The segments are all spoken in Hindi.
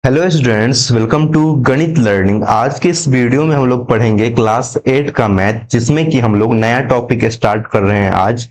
हेलो स्टूडेंट्स, वेलकम टू गणित लर्निंग। आज के इस वीडियो में हम लोग पढ़ेंगे क्लास 8 का मैथ, जिसमें कि हम लोग नया टॉपिक स्टार्ट कर रहे हैं आज।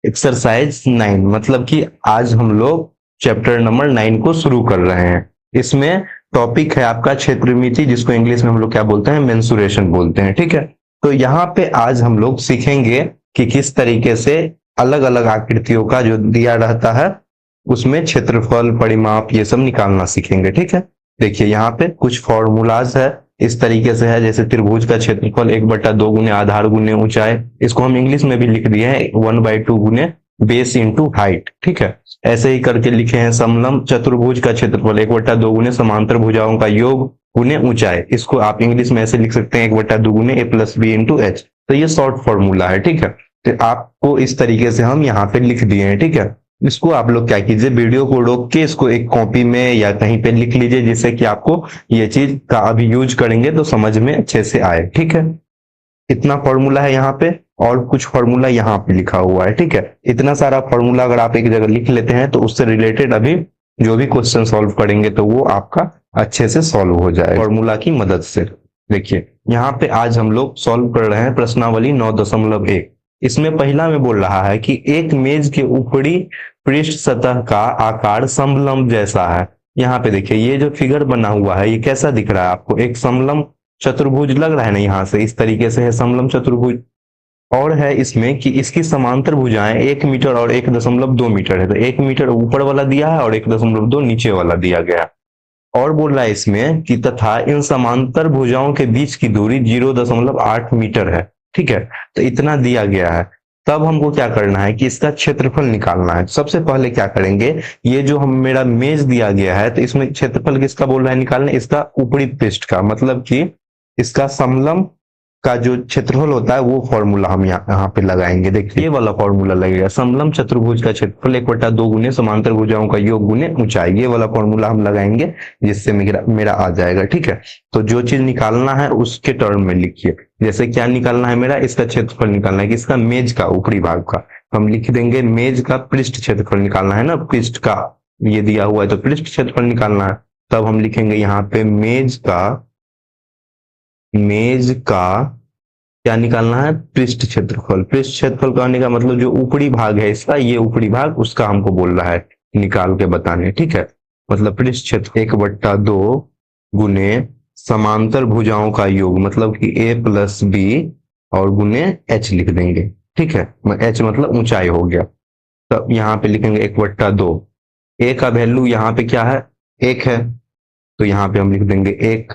एक्सरसाइज 9, मतलब कि आज हम लोग चैप्टर नंबर 9 को शुरू कर रहे हैं। इसमें टॉपिक है आपका क्षेत्रमिति, जिसको इंग्लिश में हम लोग क्या बोलते हैं, मेंसुरेशन बोलते हैं। ठीक है, तो यहाँ पे आज हम लोग सीखेंगे कि किस तरीके से अलग अलग आकृतियों का जो दिया रहता है उसमें क्षेत्रफल, परिमाप, ये सब निकालना सीखेंगे। ठीक है, देखिए यहाँ पे कुछ फॉर्मूलाज है, इस तरीके से है। जैसे त्रिभुज का क्षेत्रफल 1/2 गुने आधार गुने ऊंचाई, इसको हम इंग्लिश में भी लिख दिए हैं 1/2 गुने बेस इंटू हाइट। ठीक है, ऐसे ही करके लिखे हैं समलंब चतुर्भुज का क्षेत्रफल 1/2 गुने समांतर भुजाओं का योग गुने ऊंचाई, इसको आप इंग्लिश में ऐसे लिख सकते हैं 1/2 गुने a+b इंटू एच। तो ये शॉर्ट फॉर्मूला है। ठीक है, तो आपको इस तरीके से हम यहाँ पे लिख दिए हैं। ठीक है, इसको आप लोग क्या कीजिए, वीडियो को रोक के इसको एक कॉपी में या कहीं पे लिख लीजिए, जिससे कि आपको ये चीज का अभी यूज करेंगे तो समझ में अच्छे से आए। ठीक है, इतना फॉर्मूला है यहाँ पे और कुछ फॉर्मूला यहाँ पे लिखा हुआ है। ठीक है, इतना सारा फॉर्मूला अगर आप एक जगह लिख लेते हैं तो उससे रिलेटेड अभी जो भी क्वेश्चन सॉल्व करेंगे तो वो आपका अच्छे से सॉल्व हो जाए फॉर्मूला की मदद से। देखिए यहाँ पे आज हम लोग सॉल्व कर रहे हैं प्रश्नावली 9.1। इसमें पहला में बोल रहा है कि एक मेज के ऊपरी पृष्ठ सतह का आकार समलंब जैसा है। यहाँ पे देखिए ये जो फिगर बना हुआ है ये कैसा दिख रहा है आपको, एक समलंब चतुर्भुज लग रहा है ना, यहाँ से इस तरीके से है समलंब चतुर्भुज। और है इसमें कि इसकी समांतर भुजाएं 1 मीटर और 1.2 मीटर है, तो 1 मीटर ऊपर वाला दिया है और 1.2 नीचे वाला दिया गया है। और बोल रहा है इसमें कि तथा इन समांतर भुजाओं के बीच की दूरी 0.8 मीटर है। ठीक है, तो इतना दिया गया है। तब हमको क्या करना है कि इसका क्षेत्रफल निकालना है। सबसे पहले क्या करेंगे, ये जो हम मेरा मेज दिया गया है तो इसमें क्षेत्रफल किसका बोल रहा है निकालने, इसका ऊपरी पृष्ठ का, मतलब कि इसका समलंब का जो क्षेत्रफल होता है वो फॉर्मूला हम यहाँ पे लगाएंगे। देखिए ये वाला फॉर्मूला लगेगा, समलंब चतुर्भुज का क्षेत्रफल 1/2 गुने समांतर भुजाओं का योग गुने ऊंचाई, ये वाला फॉर्मूला हम लगाएंगे जिससे मेरा आ जाएगा। ठीक है, तो जो चीज निकालना है उसके टर्म में लिखिए। जैसे क्या निकालना है, मेरा इसका क्षेत्रफल निकालना है, कि इसका मेज का ऊपरी भाग का हम लिख देंगे मेज का पृष्ठ क्षेत्रफल निकालना है ना, पृष्ठ का ये दिया हुआ है तो पृष्ठ क्षेत्रफल निकालना है। तब हम लिखेंगे यहाँ पे मेज का क्या निकालना है, पृष्ठ क्षेत्रफल। पृष्ठ क्षेत्रफल कहने का मतलब जो ऊपरी भाग है इसका, ये ऊपरी भाग उसका हमको बोल रहा है निकाल के बताने। ठीक है, मतलब पृष्ठ क्षेत्र 1/2 गुने समांतर भुजाओं का योग, मतलब कि a+b और गुने h लिख देंगे। ठीक है, h मतलब ऊंचाई हो गया। तब यहाँ पे लिखेंगे 1/2। a का वैल्यू यहाँ पे क्या है, 1 है, तो यहाँ पे हम लिख देंगे 1।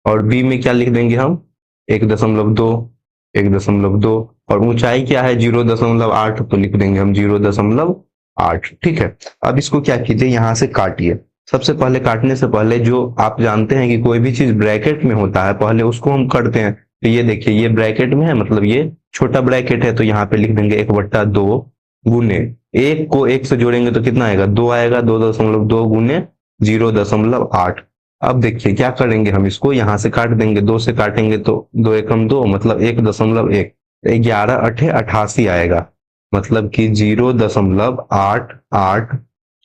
और b में क्या लिख देंगे हम, 1.2, 1.2। और ऊंचाई क्या है 0.8, तो लिख देंगे हम 0.8। ठीक है, अब इसको क्या कीजिए, यहां से काटिए। सबसे पहले काटने से पहले जो आप जानते हैं कि कोई भी चीज ब्रैकेट में होता है पहले उसको हम करते हैं। तो ये देखिए ये ब्रैकेट में है, मतलब ये छोटा ब्रैकेट है, तो यहाँ पे लिख देंगे 1/2 गुने, एक को एक से जोड़ेंगे तो कितना आएगा, 2 आएगा, 2.2 गुने 0.8। अब देखिए क्या करेंगे, हम इसको यहां से काट देंगे, 2 से काटेंगे तो 2 एकम 2, मतलब 1.1, 11 8 88 आएगा, मतलब कि 0.88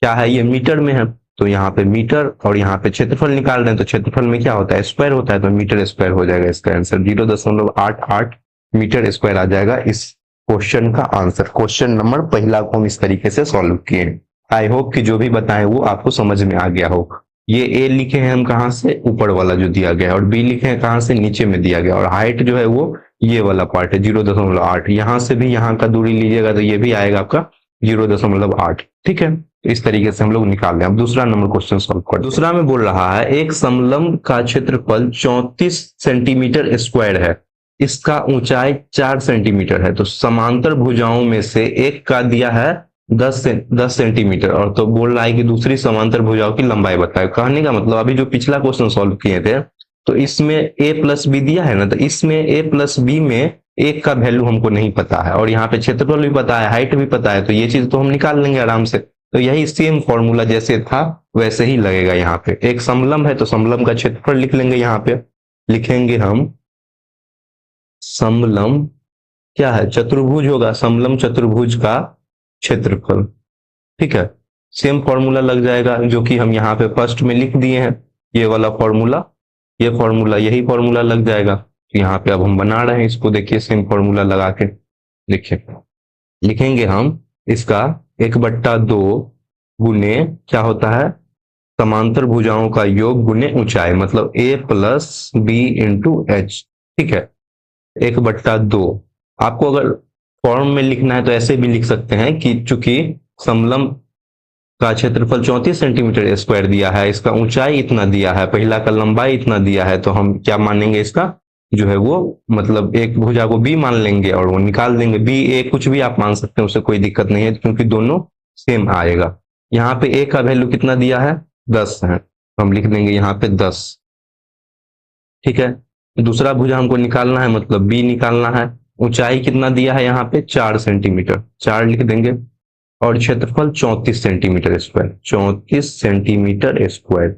क्या है, ये मीटर में है। तो यहाँ पे मीटर और यहाँ पे क्षेत्रफल निकाल रहे हैं, तो क्षेत्रफल में क्या होता है, स्क्वायर होता है, तो मीटर स्क्वायर हो जाएगा। इसका आंसर 0.88 मीटर स्क्वायर आ जाएगा इस क्वेश्चन का आंसर। क्वेश्चन नंबर पहला को हम इस तरीके से सॉल्व किए। आई होप कि जो भी बताएं वो आपको समझ में आ गया हो। ये ए लिखे हैं हम कहां से, ऊपर वाला जो दिया गया है, और बी लिखे हैं कहां से, नीचे में दिया गया, और हाइट जो है वो ये वाला पार्ट है 0.8। यहां से भी यहाँ का दूरी लीजिएगा तो ये भी आएगा आपका 0.8। ठीक है, इस तरीके से हम लोग निकाल लें। अब दूसरा नंबर क्वेश्चन सॉल्व कर। दूसरा में बोल रहा है एक समलंब का क्षेत्रफल 34 सेंटीमीटर स्क्वायर है, इसका ऊंचाई 4 सेंटीमीटर है, तो समांतर भुजाओं में से एक का दिया है 10 सेंटीमीटर, और तो बोल रहा है कि दूसरी समांतर भुजाओं की लंबाई बताए। कहने का मतलब अभी जो पिछला क्वेश्चन सॉल्व किए थे तो इसमें a+b दिया है ना, तो इसमें a+b में एक का वैल्यू हमको नहीं पता है, और यहाँ पे क्षेत्रफल भी पता है, हाइट भी पता है, तो ये चीज तो हम निकाल लेंगे आराम से। तो यही सेम फॉर्मूला जैसे था वैसे ही लगेगा। यहाँ पे एक समलंब है तो समलंब का क्षेत्रफल लिख लेंगे। यहाँ पे लिखेंगे हम समलंब क्या है, चतुर्भुज होगा, समलंब चतुर्भुज का क्षेत्रफल। ठीक है, सेम फॉर्मूला लग जाएगा जो कि हम यहाँ पे फर्स्ट में लिख दिए हैं, ये वाला फॉर्मूला, ये फॉर्मूला, यही फॉर्मूला लग जाएगा। तो यहाँ पे अब हम बना रहे हैं इसको, देखिए सेम फॉर्मूला लगा के देखिए लिखेंगे हम इसका 1/2 गुने क्या होता है, समांतर भुजाओं का योग गुने ऊंचाई, मतलब a plus B into H. ठीक है, 1/2। आपको अगर फॉर्म में लिखना है तो ऐसे भी लिख सकते हैं कि चूंकि समलंब का क्षेत्रफल 34 सेंटीमीटर स्क्वायर दिया है, इसका ऊंचाई इतना दिया है, पहिला का लंबाई इतना दिया है, तो हम क्या मानेंगे, इसका जो है वो मतलब एक भुजा को बी मान लेंगे और वो निकाल देंगे। बी ए कुछ भी आप मान सकते हैं, उससे कोई दिक्कत नहीं है क्योंकि दोनों सेम आएगा। यहाँ पे ए का वैल्यू कितना दिया है, 10 है, तो हम लिख देंगे यहाँ पे 10। ठीक है, दूसरा भुजा हमको निकालना है, मतलब बी निकालना है। ऊंचाई कितना दिया है यहाँ पे 4 सेंटीमीटर, 4 लिख देंगे, और क्षेत्रफल 34 सेंटीमीटर स्क्वायर, 34 सेंटीमीटर स्क्वायर।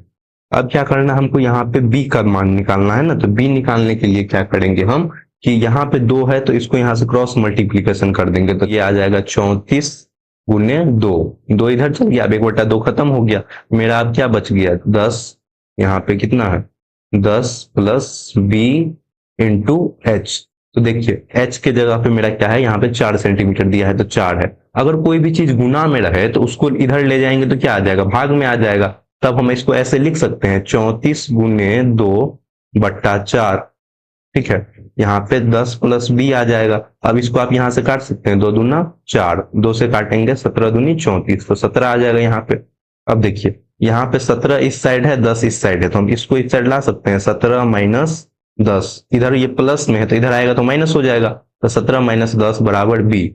अब क्या करना है हमको, यहाँ पे बी का मान निकालना है ना, तो बी निकालने के लिए क्या करेंगे हम कि यहाँ पे 2 है तो इसको यहाँ से क्रॉस मल्टीप्लीकेशन कर देंगे, तो ये आ जाएगा 34 गुने 2, 2 इधर चल गया, अब 1/2 खत्म हो गया, मेरा अब क्या बच गया 10। यहाँ पे कितना है 10 प्लस बी इंटू एच। तो देखिए एच के जगह पे मेरा क्या है, यहाँ पे 4 सेंटीमीटर दिया है तो 4 है। अगर कोई भी चीज गुना में रहे तो उसको इधर ले जाएंगे तो क्या आ जाएगा, भाग में आ जाएगा। तब हम इसको ऐसे लिख सकते हैं 34 गुने 2/4। ठीक है, यहाँ पे 10 प्लस बी आ जाएगा। अब इसको आप यहाँ से काट सकते हैं, 2 दूना 4, 2 से काटेंगे 17 दूनी 34, तो 17 आ जाएगा यहाँ पे। अब देखिए यहाँ पे 17 इस साइड है, 10 इस साइड है, तो हम इसको इस साइड ला सकते हैं, 17 माइनस 10, इधर ये प्लस में है तो इधर आएगा तो माइनस हो जाएगा, तो 17 माइनस 10 बराबर बी।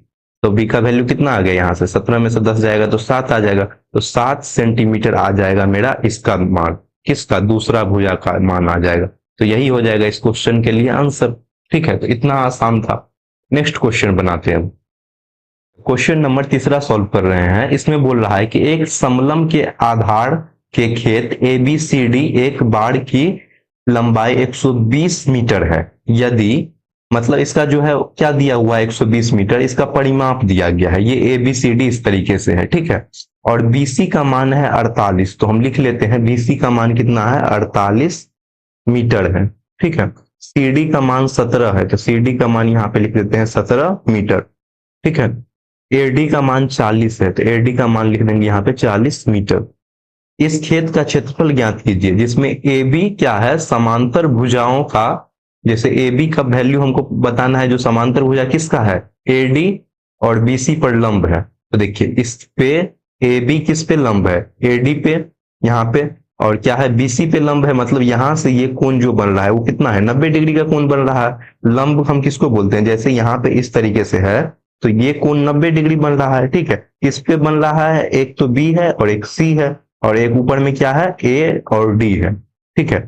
तो बी का वैल्यू कितना आ गया, यहाँ से 17 में से 10 जाएगा तो 7 आ जाएगा, तो 7 सेंटीमीटर आ जाएगा मेरा इसका मान, किसका, दूसरा भुजा का मान आ जाएगा। तो यही हो जाएगा इस क्वेश्चन के लिए आंसर। ठीक है, तो इतना आसान था। नेक्स्ट क्वेश्चन बनाते हैं। क्वेश्चन नंबर 3 सॉल्व कर रहे हैं। इसमें बोल रहा है कि एक समलंब के आधार के खेत ए बी सी डी एक बाड़ की लंबाई 120 मीटर है, यदि मतलब इसका जो है क्या दिया हुआ है 120 मीटर, इसका परिमाप दिया गया है, ये ए बी सी डी इस तरीके से है। ठीक है, और बीसी का मान है 48, तो हम लिख लेते हैं बीसी का मान कितना है 48 मीटर है। ठीक है, सीडी का मान 17 है, तो सीडी का मान यहाँ पे लिख देते हैं 17 मीटर। ठीक है, एडी का मान 40 है, तो एडी का मान लिख देंगे यहाँ पे 40 मीटर। इस खेत का क्षेत्रफल ज्ञात कीजिए जिसमें ए बी क्या है, समांतर भुजाओं का, जैसे ए बी का वैल्यू हमको बताना है, जो समांतर भुजा किसका है, एडी और बीसी पर लंब है। तो देखिए इस पे ए बी किस पे लंब है, एडी पे, यहाँ पे, और क्या है बीसी पे लंब है, मतलब यहां से ये कोण जो बन रहा है वो कितना है 90 डिग्री का कोण बन रहा है। लंब हम किसको बोलते हैं, जैसे यहाँ पे इस तरीके से है तो ये कोण 90 डिग्री बन रहा है। ठीक है, किस पे बन रहा है, एक तो बी है और एक सी है, और एक ऊपर में क्या है ए और डी है। ठीक है,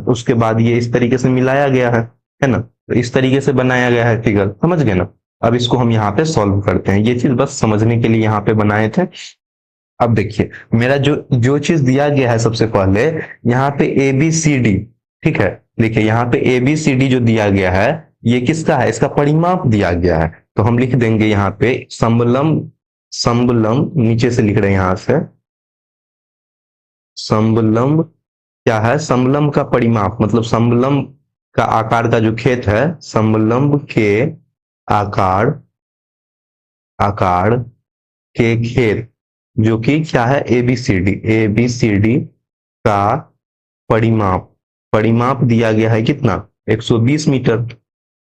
उसके बाद ये इस तरीके से मिलाया गया है ना, तो इस तरीके से बनाया गया है फिगर, समझ गए ना। अब इसको हम यहाँ पे सॉल्व करते हैं, ये चीज बस समझने के लिए यहाँ पे बनाए थे। अब देखिए मेरा जो चीज दिया गया है, सबसे पहले यहाँ पे ए बी सी डी। ठीक है, देखिए यहाँ पे ए बी सी डी जो दिया गया है ये किसका है, इसका परिमाप दिया गया है, तो हम लिख देंगे यहाँ पे समलंब, समलंब नीचे से लिख रहे हैं यहाँ से, समलंब क्या है, समलंब का परिमाप, मतलब समलंब का आकार का जो खेत है, समलंब के आकार, आकार के खेत जो कि क्या है ए बी सी डी का परिमाप, परिमाप दिया गया है कितना 120 मीटर।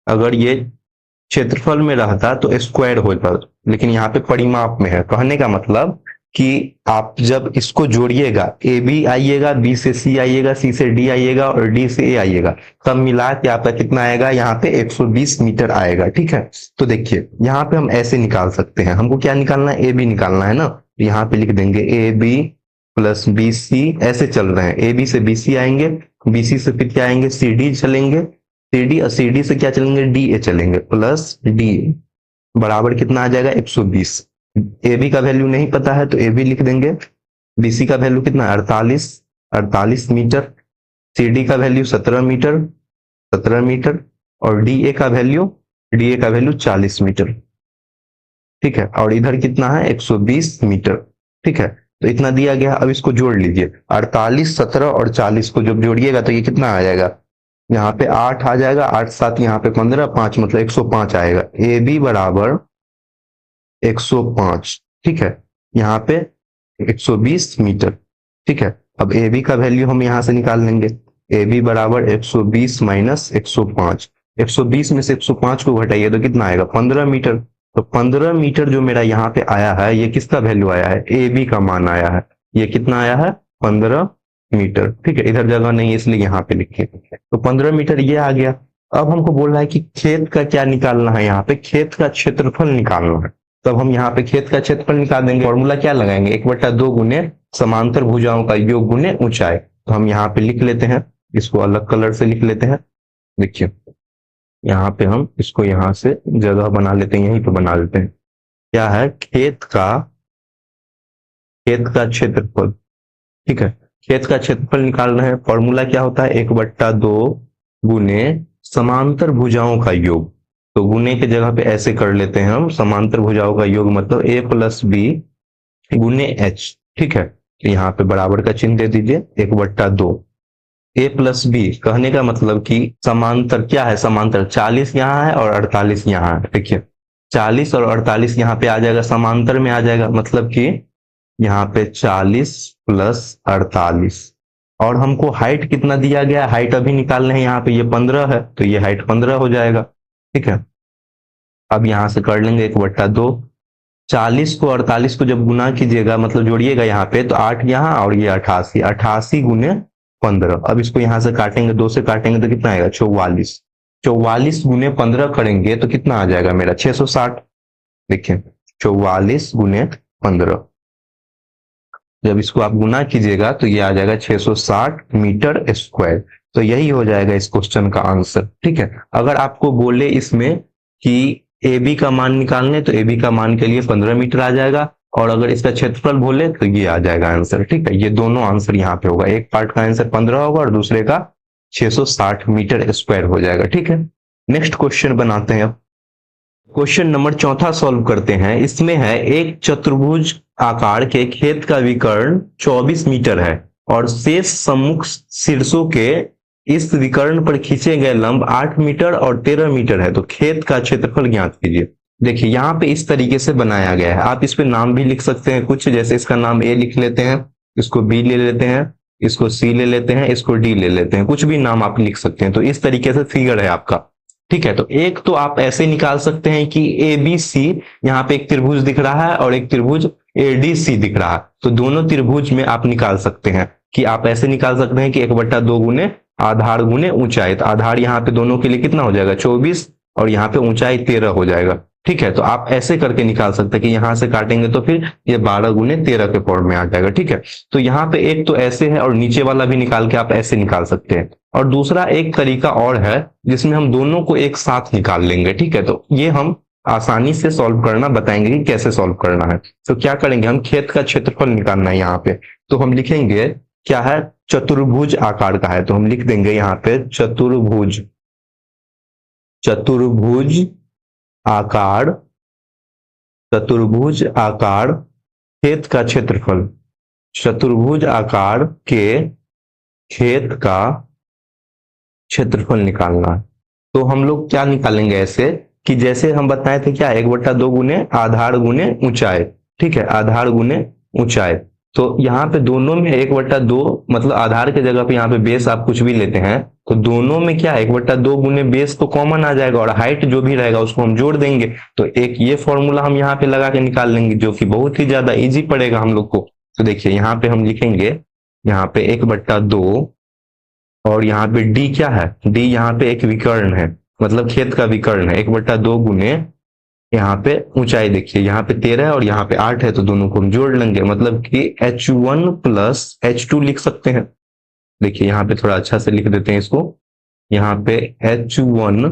अगर ये क्षेत्रफल में रहता तो स्क्वायर होता, लेकिन यहाँ पे परिमाप में है। कहने का मतलब कि आप जब इसको जोड़िएगा, ए बी आइएगा, बी से सी आइएगा, सी से डी आइएगा और डी से ए आइएगा, तब मिला के आपका कितना आएगा, यहाँ पे 120 मीटर आएगा। ठीक है, तो देखिए यहाँ पे हम ऐसे निकाल सकते हैं, हमको क्या निकालना है, ए बी निकालना है ना, यहाँ पे लिख देंगे A B plus B C, ऐसे चल रहे हैं, ए बी से बी सी आएंगे, बी सी से फिर क्या आएंगे सी डी चलेंगे, सी डी और सी डी से क्या चलेंगे डी ए चलेंगे, प्लस डी बराबर कितना आ जाएगा 120। ए बी का वैल्यू नहीं पता है तो ए बी लिख देंगे, बी सी का वैल्यू कितना 48 मीटर, सी डी का वैल्यू 17 मीटर और डी ए का वैल्यू 40 मीटर। ठीक है, और इधर कितना है 120 मीटर। ठीक है, तो इतना दिया गया। अब इसको जोड़ लीजिए, 48, 17 और 40 को जब जोड़िएगा तो ये कितना आ जाएगा, यहाँ पे 8 आ जाएगा, 8 7 यहाँ पे 15, 5 मतलब 105 आएगा। ए बी बराबर 105, ठीक है, यहाँ पे 120 मीटर, ठीक है। अब ए बी का वैल्यू हम यहाँ से निकाल लेंगे, ए बी बराबर 120 माइनस 105, 120 में से 105 को घटाइए तो कितना आएगा, 15 मीटर। तो 15 मीटर जो मेरा यहाँ पे आया है, ये किसका वैल्यू आया है, ए बी का मान आया है। ये कितना आया है, 15 मीटर, ठीक है। इधर जगह नहीं है इसलिए यहाँ पे लिखे, तो 15 मीटर ये आ गया। अब हमको बोल रहा है कि खेत का क्या निकालना है, यहाँ पे खेत का क्षेत्रफल निकालना है। तब हम यहाँ पे खेत का क्षेत्रफल निकाल देंगे। फॉर्मूला क्या लगाएंगे, 1/2 गुने समांतर भुजाओं का योग गुने ऊंचाई। तो हम यहाँ पे लिख लेते हैं, इसको अलग कलर से लिख लेते हैं। देखिए यहाँ पे हम इसको यहाँ से जगह बना लेते हैं, यहीं पे बना लेते हैं। क्या है, खेत का क्षेत्रफल, ठीक है। खेत का क्षेत्रफल निकाल रहे हैं। फॉर्मूला क्या होता है, 1/2 गुने समांतर भुजाओं का योग। तो गुने के जगह पे ऐसे कर लेते हैं हम, समांतर भुजाओं का योग मतलब a प्लस बी गुने h, ठीक है। तो यहाँ पे बराबर का चिन्ह दे दीजिए, 1/2 a प्लस बी, कहने का मतलब कि समांतर क्या है, समांतर 40 यहाँ है और 48 यहाँ है। देखिए 40 और 48 यहाँ पे आ जाएगा, समांतर में आ जाएगा, मतलब कि यहाँ पे 40 प्लस 48। और हमको हाइट कितना दिया गया, हाइट अभी निकालने हैं, यहाँ पे ये 15 है तो ये हाइट 15 हो जाएगा, ठीक है। अब यहां से कर लेंगे 1/2, 40 को 48 को जब गुना कीजिएगा मतलब जोड़िएगा यहाँ पे, तो 8 यहाँ और ये 88, 88 गुने 15। अब इसको यहाँ से काटेंगे, 2 से काटेंगे तो कितना आएगा, 44, 44 गुने 15 करेंगे तो कितना आ जाएगा मेरा, 660। देखिए 44 गुने 15, जब इसको आप गुना कीजिएगा तो ये आ जाएगा 660 मीटर स्क्वायर। तो यही हो जाएगा इस क्वेश्चन का आंसर, ठीक है। अगर आपको बोले इसमें कि ए बी का मान निकालने, तो ए बी का मान के लिए 15 मीटर आ जाएगा, और अगर इसका क्षेत्रफल बोले तो ये आ जाएगा आंसर, ठीक है। ये दोनों आंसर यहाँ पे होगा, एक पार्ट का आंसर 15 होगा और दूसरे का 660 मीटर स्क्वायर हो जाएगा, ठीक है। नेक्स्ट क्वेश्चन बनाते हैं। क्वेश्चन नंबर 4 सॉल्व करते हैं। इसमें है, एक चतुर्भुज आकार के खेत का विकर्ण 24 मीटर है और शेष सम्मुख शीर्षों के इस विकर्ण पर खींचे गए लंब 8 मीटर और 13 मीटर है। तो खेत का क्षेत्रफल ज्ञात कीजिए। देखिए यहाँ पे इस तरीके से बनाया गया है, आप इस पे नाम भी लिख सकते हैं कुछ, जैसे इसका नाम ए लिख लेते हैं, इसको बी ले लेते हैं, इसको सी ले लेते हैं, इसको डी ले लेते हैं, कुछ भी नाम आप लिख सकते हैं। तो इस तरीके से फिगर है आपका, ठीक है। तो एक तो आप ऐसे निकाल सकते हैं कि ए बी सी, यहाँ पे एक त्रिभुज दिख रहा है और एक त्रिभुज ए डी सी दिख रहा है, तो दोनों त्रिभुज में आप निकाल सकते हैं कि आप ऐसे निकाल सकते हैं कि 1/2 गुने आधार गुने ऊंचाई। तो आधार यहाँ पे दोनों के लिए कितना हो जाएगा, 24, और यहाँ पे ऊंचाई 13 हो जाएगा, ठीक है। तो आप ऐसे करके निकाल सकते हैं कि यहाँ से काटेंगे तो फिर ये 12 गुने 13 के फॉर्म में आ जाएगा, ठीक है। तो यहाँ पे एक तो ऐसे है और नीचे वाला भी निकाल के आप ऐसे निकाल सकते हैं। और दूसरा एक तरीका और है जिसमें हम दोनों को एक साथ निकाल लेंगे, ठीक है। तो ये हम आसानी से सॉल्व करना बताएंगे कि कैसे सॉल्व करना है। तो क्या करेंगे, हम खेत का क्षेत्रफल निकालना है यहाँ पे, तो हम लिखेंगे क्या है, चतुर्भुज आकार का है, तो हम लिख देंगे यहाँ पे चतुर्भुज, चतुर्भुज आकार, चतुर्भुज आकार खेत का क्षेत्रफल, चतुर्भुज आकार के खेत का क्षेत्रफल निकालना है। तो हम लोग क्या निकालेंगे, ऐसे कि जैसे हम बताए थे क्या, 1/2 गुने आधार गुने ऊंचाई, ठीक है, आधार गुने ऊंचाई। तो यहाँ पे दोनों में 1/2 मतलब आधार के जगह पे यहाँ पे बेस आप कुछ भी लेते हैं, तो दोनों में क्या 1/2 गुने बेस तो कॉमन आ जाएगा और हाइट जो भी रहेगा उसको हम जोड़ देंगे। तो एक ये फॉर्मूला हम यहाँ पे लगा के निकाल लेंगे जो कि बहुत ही ज्यादा इजी पड़ेगा हम लोग को। तो देखिए यहाँ पे हम लिखेंगे, यहाँ पे 1/2 और यहाँ पे डी क्या है, डी यहाँ पे एक विकर्ण है, मतलब खेत का विकर्ण है। 1/2 गुने यहाँ पे ऊंचाई, देखिए यहाँ पे 13 है और यहाँ पे 8 है, तो दोनों को हम जोड़ लेंगे, मतलब कि h1 प्लस h2 लिख सकते हैं। देखिए यहाँ पे थोड़ा अच्छा से लिख देते हैं इसको, यहाँ पे h1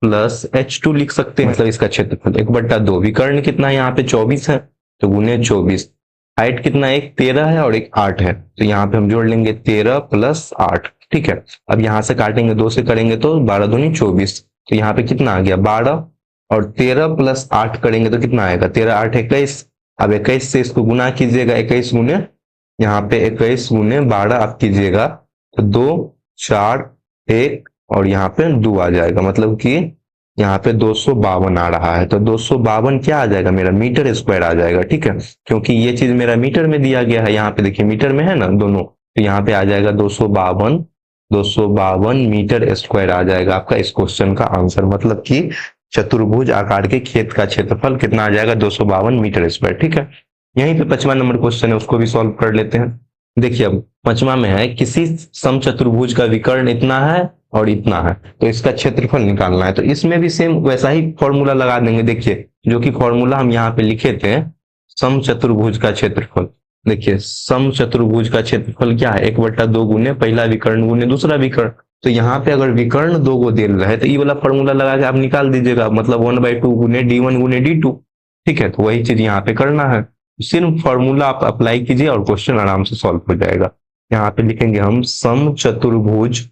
प्लस h2 लिख सकते हैं, मतलब इसका क्षेत्रफल 1/2, विकर्ण कितना है यहाँ पे 24 है, तो गुने 24, हाइट कितना, एक 13 है और एक 8 है, तो यहाँ पे हम जोड़ लेंगे 13 प्लस 8, ठीक है। अब यहाँ से काटेंगे, 2 से करेंगे तो 12 दूनी 24, तो यहाँ पे कितना आ गया 12, और 13 प्लस 8 करेंगे तो कितना आएगा, 13 8 21, अब 21 से इसको गुना कीजिएगा, 21 गुने यहाँ पे 21 गुने 12 आप कीजिएगा तो 2 4 1 और यहाँ पे 2 आ जाएगा, मतलब कि यहाँ पे 252 आ रहा है। तो 252 क्या आ जाएगा मेरा, मीटर स्क्वायर आ जाएगा। ठीक है, क्योंकि ये चीज मेरा मीटर में दिया गया है, यहाँ पे देखिए मीटर में है ना दोनों, तो यहाँ पे आ जाएगा 252 मीटर स्क्वायर आ जाएगा आपका इस क्वेश्चन का आंसर। मतलब कि चतुर्भुज आकार के खेत का क्षेत्रफल कितना आ जाएगा, 252 मीटर स्क्वायर। ठीक है, यहीं पे 5वां नंबर क्वेश्चन है, उसको भी सॉल्व कर लेते हैं। देखिए अब 5वां में है, किसी समचतुर्भुज का विकर्ण इतना है और इतना है, तो इसका क्षेत्रफल निकालना है। तो इसमें भी सेम वैसा ही फॉर्मूला लगा देंगे। देखिए जो कि फॉर्मूला हम यहाँ पे लिखे थे, समचतुर्भुज का क्षेत्रफल। देखिए समचतुर्भुज का क्षेत्रफल क्या है, 1/2 गुने पहला विकर्ण गुने दूसरा विकर्ण। तो यहाँ पे अगर विकर्ण 2 को दे रहे तो ये वाला फॉर्मूला लगा के आप निकाल दीजिएगा, मतलब 1/2 गुने d1 गुने d2। ठीक है, तो वही चीज यहाँ पे करना है, सिर्फ फॉर्मूला आप अप्लाई कीजिए और क्वेश्चन आराम से सॉल्व हो जाएगा। यहाँ पे लिखेंगे हम समचतुर्भुज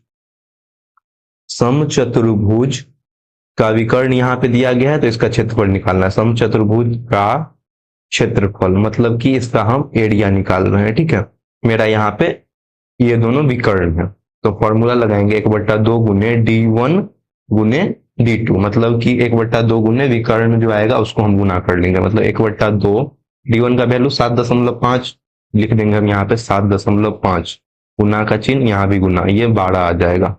का विकर्ण यहाँ पे दिया गया है, तो इसका क्षेत्रफल निकालना है। समचतुर्भुज का क्षेत्रफल मतलब कि इसका हम एरिया निकाल रहे हैं। ठीक है, मेरा यहाँ पे ये दोनों विकर्ण है, तो फॉर्मूला लगाएंगे 1/2 गुने d1 गुने d2, मतलब कि 1/2 गुने विकर्ण जो आएगा उसको हम गुना कर लेंगे, मतलब 1/2 d1 का वैल्यू 7.5 लिख देंगे हम यहाँ पे 7.5, गुना का चिन्ह यहाँ भी गुना, ये 12 आ जाएगा।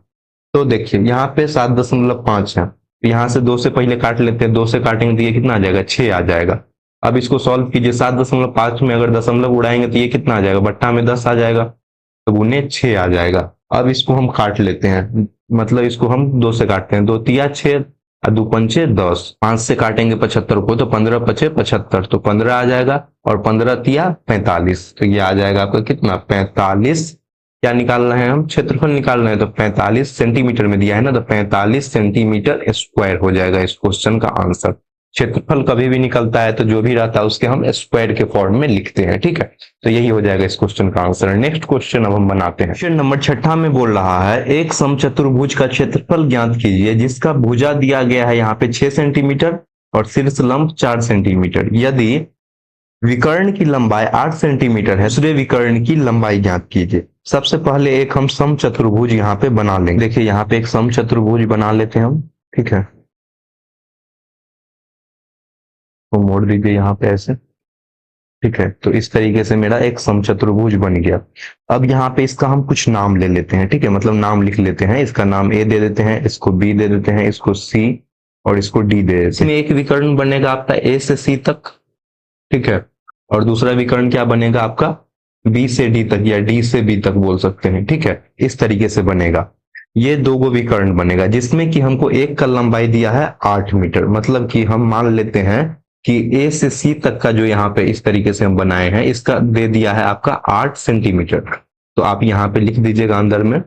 तो देखिए यहाँ पे 7.5 है, यहाँ से 2 से पहले काट लेते हैं, 2 से काटेंगे तो ये कितना आ जाएगा, 6 आ जाएगा। अब इसको सॉल्व कीजिए, 7.5 में अगर दशमलव उड़ाएंगे तो ये कितना आ जाएगा, बट्टा में 10 आ जाएगा, तो गुने 6 आ जाएगा। अब इसको हम काट लेते हैं, मतलब इसको हम 2 से काटते हैं, 2 तिया 6 और 2 पंचे 10, 5 से काटेंगे 75 को तो 15 पचे 75, तो 15 आ जाएगा, और 15 तिया 45, तो ये आ जाएगा आपका कितना 45। क्या निकालना है, हम क्षेत्रफल निकालना है, तो 45 सेंटीमीटर में दिया है ना, तो 45 सेंटीमीटर स्क्वायर हो जाएगा इस क्वेश्चन का आंसर। क्षेत्रफल कभी भी निकलता है तो जो भी रहता है उसके हम स्क्वायर के फॉर्म में लिखते हैं। ठीक है, तो यही हो जाएगा इस क्वेश्चन का आंसर। नेक्स्ट क्वेश्चन अब हम बनाते हैं। क्वेश्चन नंबर 6 में बोल रहा है, एक समचतुर्भुज का क्षेत्रफल ज्ञात कीजिए जिसका भुजा दिया गया है यहाँ पे 6 सेंटीमीटर और शीर्ष लंब 4 सेंटीमीटर। यदि विकर्ण की लंबाई 8 सेंटीमीटर है, दूसरे विकर्ण की लंबाई ज्ञात कीजिए। सबसे पहले एक हम समचतुर्भुज यहाँ पे बना लेंगे। देखिए यहाँ पे एक समचतुर्भुज बना लेते हैं हम। ठीक है, तो मोड़ दीजिए यहाँ पे ऐसे। ठीक है, तो इस तरीके से मेरा एक समचतुर्भुज बन गया। अब यहाँ पे इसका हम कुछ नाम ले लेते हैं। ठीक है, मतलब नाम लिख लेते हैं, इसका नाम ए दे देते हैं, इसको बी दे देते हैं, इसको सी और इसको डी दे देते हैं। इसमें एक विकर्ण बनेगा आपका ए से सी तक। ठीक है, और दूसरा विकर्ण क्या बनेगा आपका बी से डी तक या डी से बी तक बोल सकते हैं। ठीक है, इस तरीके से बनेगा। ये 2 विकर्ण बनेगा जिसमें कि हमको एक का लंबाई दिया है 8 मीटर, मतलब कि हम मान लेते हैं कि ए से सी तक का जो यहाँ पे इस तरीके से हम बनाए हैं, इसका दे दिया है आपका 8 सेंटीमीटर। तो आप यहाँ पे लिख दीजिएगा अंदर में,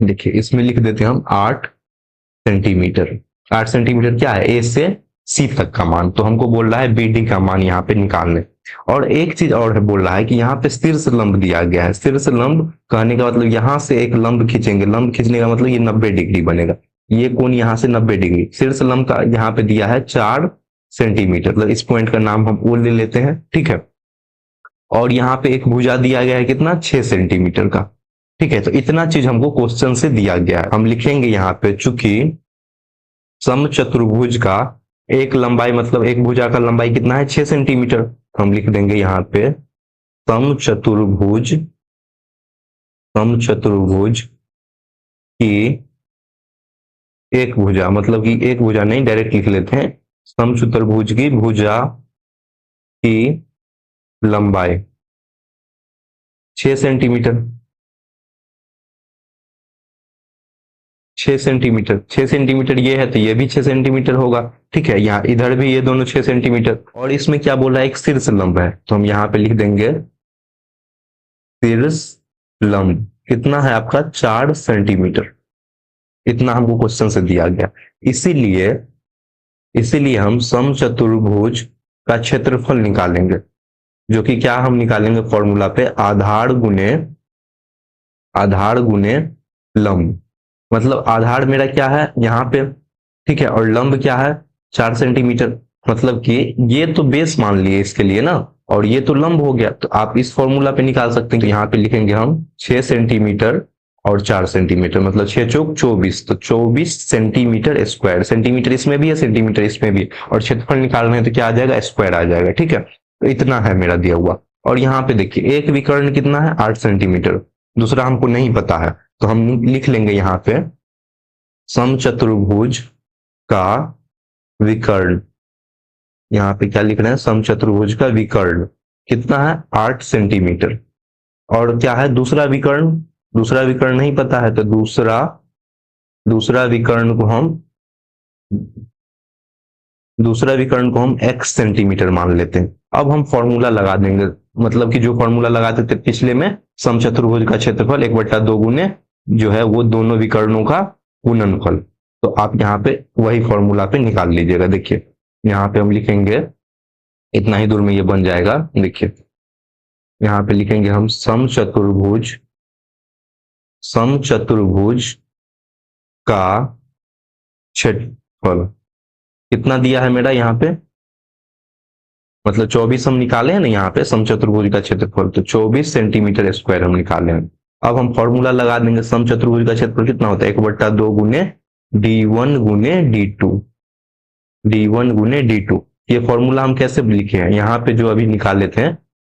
देखिए इसमें लिख देते हैं हम 8 सेंटीमीटर। 8 सेंटीमीटर क्या है, ए से सी तक का मान, तो हमको बोल रहा है बी डी का मान यहाँ पे निकालने। और एक चीज और है, बोल रहा है कि यहाँ पे शीर्ष लंब दिया गया है। शीर्ष लंब कहने का मतलब यहाँ से एक लंब खींचेंगे, लंब खींचने का मतलब ये 90 डिग्री बनेगा, ये कोण यहाँ से 90 डिग्री। शीर्ष लंब का यहाँ पे दिया है 4 सेंटीमीटर, मतलब इस पॉइंट का नाम हम ओ ले लेते हैं। ठीक है, और यहाँ पे एक भुजा दिया गया है कितना 6 सेंटीमीटर का। ठीक है, तो इतना चीज हमको क्वेश्चन से दिया गया है। हम लिखेंगे यहाँ पे, चूंकि समचतुर्भुज का एक लंबाई मतलब एक भुजा का लंबाई कितना है 6 सेंटीमीटर, तो हम लिख देंगे यहाँ पे समचतुर्भुज की एक भुजा, मतलब कि एक भुजा नहीं, डायरेक्ट लिख लेते हैं, समचतुर्भुज की भुजा की लंबाई 6 सेंटीमीटर। 6 सेंटीमीटर, 6 सेंटीमीटर ये है तो ये भी 6 सेंटीमीटर होगा। ठीक है, यहाँ इधर भी ये दोनों 6 सेंटीमीटर। और इसमें क्या बोला है, एक शीर्ष लंब है, तो हम यहाँ पे लिख देंगे शीर्ष लंब कितना है आपका 4 सेंटीमीटर। इतना हमको क्वेश्चन से दिया गया, इसीलिए हम समचतुर्भुज का क्षेत्रफल निकालेंगे, जो कि क्या हम निकालेंगे फॉर्मूला पे, आधार गुने लंब। मतलब आधार मेरा क्या है यहाँ पे, ठीक है, और लंब क्या है 4 सेंटीमीटर। मतलब कि ये तो बेस मान लिए इसके लिए ना, और ये तो लंब हो गया, तो आप इस फॉर्मूला पे निकाल सकते हैं। तो यहाँ पे लिखेंगे हम 6 सेंटीमीटर और 4 सेंटीमीटर, मतलब 6 चौक 24, तो 24 सेंटीमीटर स्क्वायर। सेंटीमीटर इसमें भी है, सेंटीमीटर इसमें भी, और क्षेत्रफल निकाल रहे हैं तो क्या आ जाएगा, स्क्वायर आ जाएगा। ठीक है, तो इतना है मेरा दिया हुआ। और यहाँ पे देखिए एक विकर्ण कितना है, 8 सेंटीमीटर। दूसरा हमको नहीं पता है, तो हम लिख लेंगे यहाँ पे समचतुर्भुज का विकर्ण। यहाँ पे क्या लिख रहे हैं, समचतुर्भुज का विकर्ण कितना है, 8 सेंटीमीटर। और क्या है दूसरा विकर्ण, दूसरा विकर्ण नहीं पता है, तो दूसरा विकर्ण को हम x सेंटीमीटर मान लेते हैं। अब हम फॉर्मूला लगा देंगे, मतलब कि जो फॉर्मूला लगाते थे पिछले में, समचतुर्भुज का क्षेत्रफल 1/2 गुने जो है वो दोनों विकर्णों का गुणनफल। तो आप यहाँ पे वही फॉर्मूला पे निकाल लीजिएगा। देखिए यहाँ पे हम लिखेंगे, इतना ही दूर में ये बन जाएगा। देखिए यहाँ पे लिखेंगे हम समचतुर्भुज का क्षेत्रफल कितना दिया है मेरा यहाँ पे, मतलब 24 हम निकाले हैं ना यहाँ पे समचतुर्भुज का क्षेत्रफल, तो 24 सेंटीमीटर स्क्वायर हम निकाले हैं। अब हम फॉर्मूला लगा देंगे, समचतुर्भुज का क्षेत्रफल कितना होता है, 1/2 गुने d1 गुने d2। ये फॉर्मूला हम कैसे लिखे हैं, यहाँ पे जो अभी निकाले थे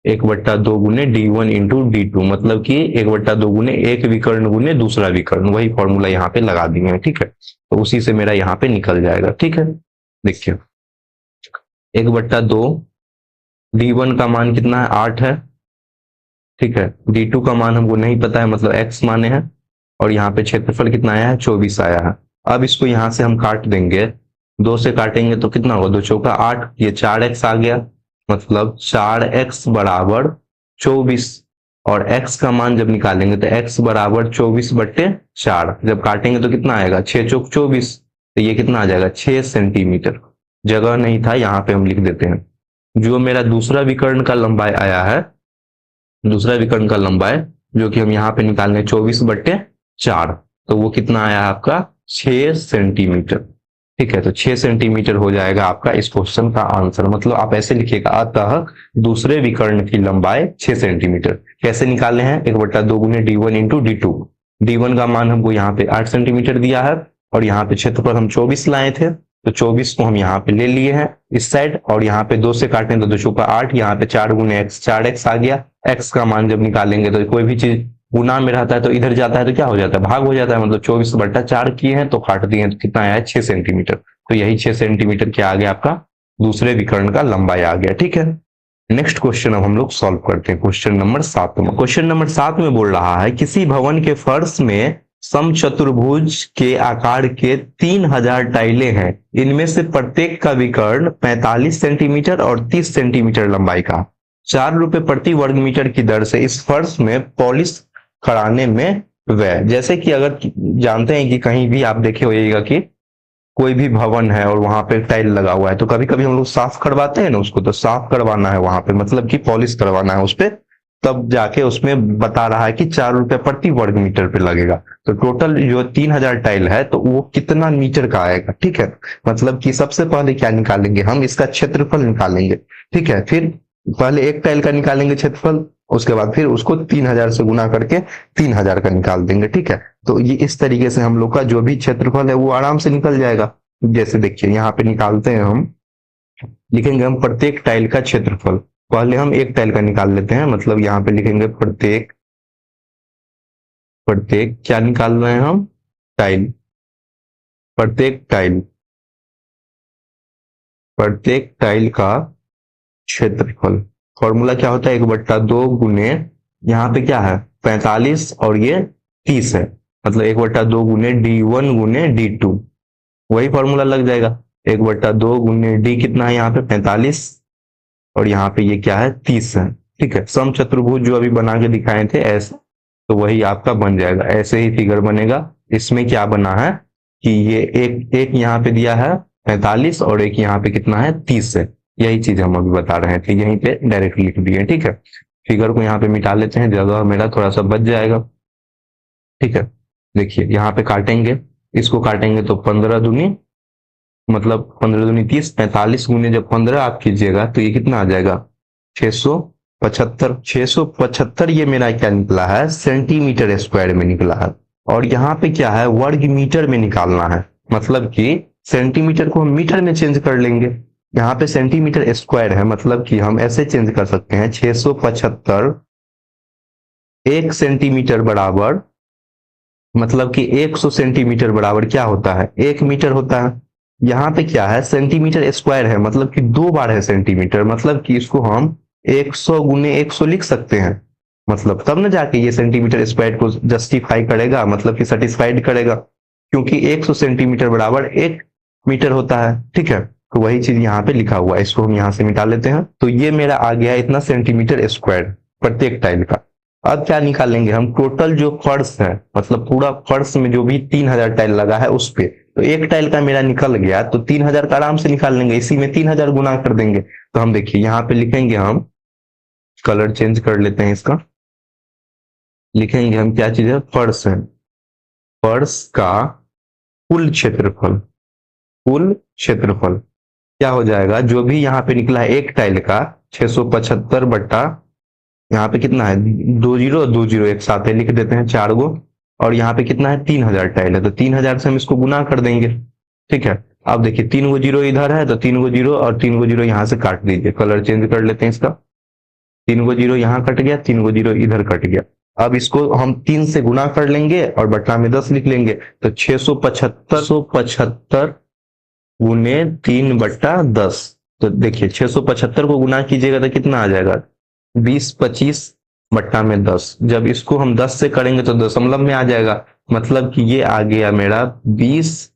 1/2 गुने d1 इंटू d2, मतलब कि 1/2 गुने एक विकर्ण गुने दूसरा विकर्ण, वही फॉर्मूला यहाँ पे लगा दिए हैं। ठीक है, तो उसी से मेरा यहाँ पे निकल जाएगा। ठीक है, देखिए 1/2, d1 का मान कितना है, 8 है। ठीक है, d2 का मान हमको नहीं पता है, मतलब x माने हैं, और यहाँ पे क्षेत्रफल कितना आया है, 24 आया है। अब इसको यहाँ से हम काट देंगे, 2 से काटेंगे तो कितना होगा, 2 चौका 8, ये 4x आ गया, मतलब 4x बराबर 24। और x का मान जब निकालेंगे तो x बराबर 24/4, जब काटेंगे तो कितना आएगा, 6 चौक 24, तो ये कितना आ जाएगा, 6 सेंटीमीटर। जगह नहीं था, यहाँ पे हम लिख देते हैं। जो मेरा दूसरा विकर्ण का लंबाई आया है, दूसरा विकर्ण का लंबाई जो कि हम यहाँ पे निकालेंगे 24/4, तो वो कितना आया आपका, 6 सेंटीमीटर। ठीक है, तो 6 सेंटीमीटर हो जाएगा आपका इस क्वेश्चन का आंसर। मतलब आप ऐसे लिखिएगा, अतः दूसरे विकर्ण की लंबाई 6 सेंटीमीटर। कैसे निकाले हैं, 1/2 गुने d1 इंटू d2। d1 का मान हमको यहाँ पे 8 सेंटीमीटर दिया है, और यहाँ पे क्षेत्रफल हम 24 लाए थे, तो 24 को हम यहाँ पे ले लिए हैं इस साइड, और यहाँ पे 2 से काटें तो 2 चौका 8, यहाँ पे 4 गुने x, 4x आ गया। x का मान जब निकालेंगे तो कोई भी चीज गुना में रहता है तो इधर जाता है तो क्या हो जाता है, भाग हो जाता है, मतलब 24/4 किए हैं तो काट दिए हैं, तो कितना आया है, 6 सेंटीमीटर। तो यही 6 सेंटीमीटर क्या आ गया आपका, दूसरे विकर्ण का लंबाई आ गया। ठीक है, नेक्स्ट क्वेश्चन अब हम लोग सॉल्व करते हैं, क्वेश्चन नंबर 7 में। क्वेश्चन नंबर 7 में बोल रहा है, किसी भवन के फर्श में समचतुर्भुज के आकार के 3000 टाइलें हैं, इनमें से प्रत्येक का विकर्ण 45 सेंटीमीटर और 30 सेंटीमीटर लंबाई का 4 रुपए प्रति वर्ग मीटर की दर से इस फर्श में पॉलिश कराने में व्यय। जैसे कि अगर जानते हैं कि कहीं भी आप देखे होइएगा कि कोई भी भवन है और वहां पे टाइल लगा हुआ है, तो कभी कभी हम लोग साफ करवाते हैं ना उसको, तो साफ करवाना है वहां पे, मतलब कि पॉलिश करवाना है उस पे, तब जाके उसमें बता रहा है कि 4 रुपए प्रति वर्ग मीटर पे लगेगा। तो टोटल जो 3000 टाइल है तो वो कितना मीटर का आएगा। ठीक है, मतलब कि सबसे पहले क्या निकालेंगे, हम इसका क्षेत्रफल निकालेंगे। ठीक है, फिर पहले एक टाइल का निकालेंगे क्षेत्रफल, उसके बाद फिर उसको 3000 से गुना करके 3000 का निकाल देंगे। ठीक है, तो ये इस तरीके से हम लोग का जो भी क्षेत्रफल है वो आराम से निकल जाएगा। जैसे देखिए यहाँ पे निकालते हैं, हम लिखेंगे हम प्रत्येक टाइल का क्षेत्रफल। पहले हम एक टाइल का निकाल लेते हैं, मतलब यहाँ पे लिखेंगे प्रत्येक क्या निकाल रहे हैं हम, टाइल, प्रत्येक टाइल का क्षेत्रफल। फॉर्मूला क्या होता है, 1/2 गुने, यहाँ पे क्या है 45 और ये 30 है, मतलब 1/2 गुने d1 गुने d2, वही फॉर्मूला लग जाएगा। 1/2 गुने d कितना है यहाँ पे 45, और यहाँ पे ये क्या है 30 है। ठीक है, समचतुर्भुज जो अभी बना के दिखाए थे ऐसे, तो वही आपका बन जाएगा, ऐसे ही फिगर बनेगा। इसमें क्या बना है कि ये एक यहाँ पे दिया है 45 और एक यहाँ पे कितना है 30 है, यही चीज हम अभी बता रहे थे, यहीं पे डायरेक्ट लिख दिए। ठीक है, फिगर को यहाँ पे मिटा लेते हैं, जगह मेरा थोड़ा सा बच जाएगा। ठीक है, देखिए यहाँ पे काटेंगे, इसको काटेंगे तो 15 दूनी मतलब 15 दूनी 30, 45 गुने जब 15 आप कीजिएगा तो ये कितना आ जाएगा 675। 675 ये मेरा क्या निकला है सेंटीमीटर स्क्वायर में निकला है। और यहाँ पे क्या है वर्ग मीटर में निकालना है, मतलब कि सेंटीमीटर को हम मीटर में चेंज कर लेंगे। यहाँ पे सेंटीमीटर स्क्वायर है, मतलब कि हम ऐसे चेंज कर सकते हैं 675 1 सेंटीमीटर बराबर, मतलब कि 100 सेंटीमीटर बराबर क्या होता है 1 मीटर होता है। यहाँ पे क्या है सेंटीमीटर स्क्वायर है, मतलब कि 2 बार है सेंटीमीटर, मतलब कि इसको हम 100 गुने 100 लिख सकते हैं। मतलब तब ना जाके ये सेंटीमीटर स्क्वायर को जस्टिफाई करेगा, मतलब कि सेटिस्फाइड करेगा, क्योंकि 100 सेंटीमीटर बराबर 1 मीटर होता है। ठीक है, तो वही चीज यहाँ पे लिखा हुआ है, इसको हम यहाँ से मिटा लेते हैं। तो ये मेरा आ गया इतना सेंटीमीटर स्क्वायर प्रत्येक टाइल का। अब क्या निकालेंगे हम टोटल जो फर्श है, मतलब पूरा फर्श में जो भी 3000 टाइल लगा है उस पे। तो एक टाइल का मेरा निकल गया तो 3000 का आराम से निकाल लेंगे, इसी में 3000 गुना कर देंगे। तो हम देखिए यहाँ पे लिखेंगे, हम कलर चेंज कर लेते हैं इसका, लिखेंगे हम क्या चीज है फर्श है, फर्श का कुल क्षेत्रफल। कुल क्षेत्रफल क्या हो जाएगा जो भी यहाँ पे निकला है एक टाइल का 675 बट्टा यहाँ पे कितना है 20 एक साथ है लिख देते हैं 4 गो, और यहाँ पे कितना है 3000 टाइल है, तो 3000 से हम इसको गुना कर देंगे। ठीक है, अब देखिए 3 गो जीरो इधर है तो 3 गो जीरो और 3 गो जीरो यहाँ से काट दीजिए, कलर चेंज कर लेते हैं इसका। 3 गो जीरो यहाँ कट गया, 3 गो जीरो इधर कट गया। अब इसको हम 3 से गुना कर लेंगे और बट्टा में 10 लिख लेंगे, तो 675 गुने 3 बट्टा 10। तो देखिए 675 को गुना कीजिएगा तो कितना आ जाएगा 20-25 बट्टा में 10। जब इसको हम 10 से करेंगे तो दशमलव में आ जाएगा, मतलब कि ये आ गया मेरा 20,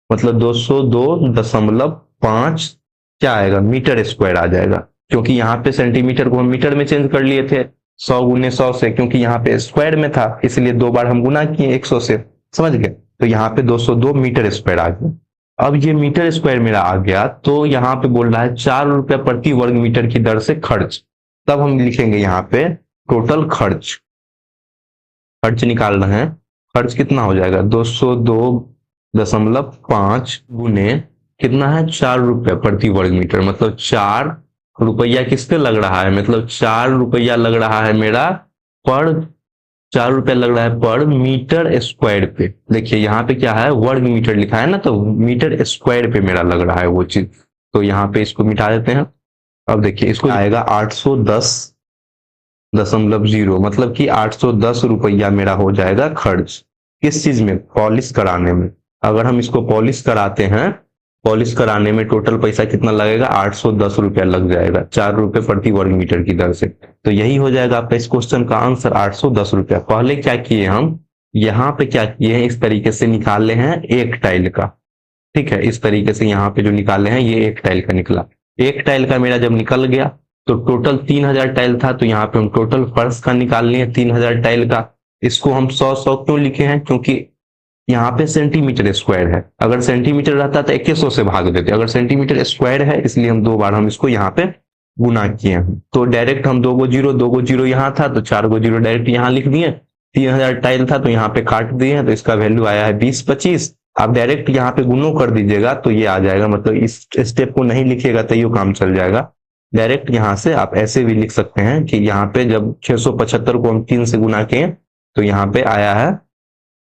मतलब 202.5 क्या आएगा मीटर स्क्वायर आ जाएगा। क्योंकि यहाँ पे सेंटीमीटर को हम मीटर में चेंज कर लिए थे 100 गुने 100 से, क्योंकि यहाँ पे स्क्वायर में था इसलिए 2 बार हम गुना किए 100 से, समझ गए। तो यहाँ पे 202 मीटर स्क्वायर आ गया। अब ये मीटर स्क्वायर मेरा आ गया, तो यहाँ पे बोल रहा है 4 रुपया प्रति वर्ग मीटर की दर से खर्च। तब हम लिखेंगे यहाँ पे टोटल खर्च, खर्च निकाल रहे हैं। खर्च कितना हो जाएगा 202.5 गुने कितना है 4 रुपया प्रति वर्ग मीटर, मतलब 4 रुपया किसके लग रहा है, मतलब 4 रुपया लग रहा है मेरा पर, 4 रुपया लग रहा है पर मीटर स्क्वायर पे। देखिए यहाँ पे क्या है वर्ग मीटर लिखा है ना, तो मीटर स्क्वायर पे मेरा लग रहा है वो चीज। तो यहाँ पे इसको मिटा देते हैं। अब देखिए इसको आएगा 810.0, मतलब कि 810 रुपया मेरा हो जाएगा खर्च किस चीज में पॉलिश कराने में। अगर हम इसको पॉलिश कराते हैं, पॉलिश कराने में टोटल पैसा कितना लगेगा 810 रुपया लग जाएगा 4 रुपए प्रति वर्ग मीटर की दर से। तो यही हो जाएगा आपका इस क्वेश्चन का आंसर 810 रुपया। पहले क्या किए हम यहाँ पे क्या किए हैं इस तरीके से निकाले हैं एक टाइल का। ठीक है, इस तरीके से यहाँ पे जो निकाले हैं ये एक टाइल का निकला। एक टाइल का मेरा जब निकल गया तो टोटल 3000 टाइल था, तो यहाँ पे हम टोटल फर्श का निकाल लिए 3000 टाइल का। इसको हम 100 क्यों लिखे हैं, क्योंकि यहाँ पे सेंटीमीटर स्क्वायर है, अगर सेंटीमीटर रहता तो 2100 से भाग देते, अगर सेंटीमीटर स्क्वायर है इसलिए हम 2 बार हम इसको यहाँ पे गुना किए हैं। तो डायरेक्ट हम 2 गो जीरो यहाँ था तो 4 गो जीरो डायरेक्ट यहाँ लिख दिए। 3000 टाइल था तो यहाँ पे काट दिए, तो इसका वैल्यू आया है 20-25। आप डायरेक्ट यहाँ पे गुनो कर दीजिएगा तो ये आ जाएगा, मतलब इस स्टेप को नहीं लिखिएगा तो ये काम चल जाएगा। डायरेक्ट यहाँ से आप ऐसे भी लिख सकते हैं कि यहाँ पे जब 675 को हम 3 से गुना किए तो यहाँ पे आया है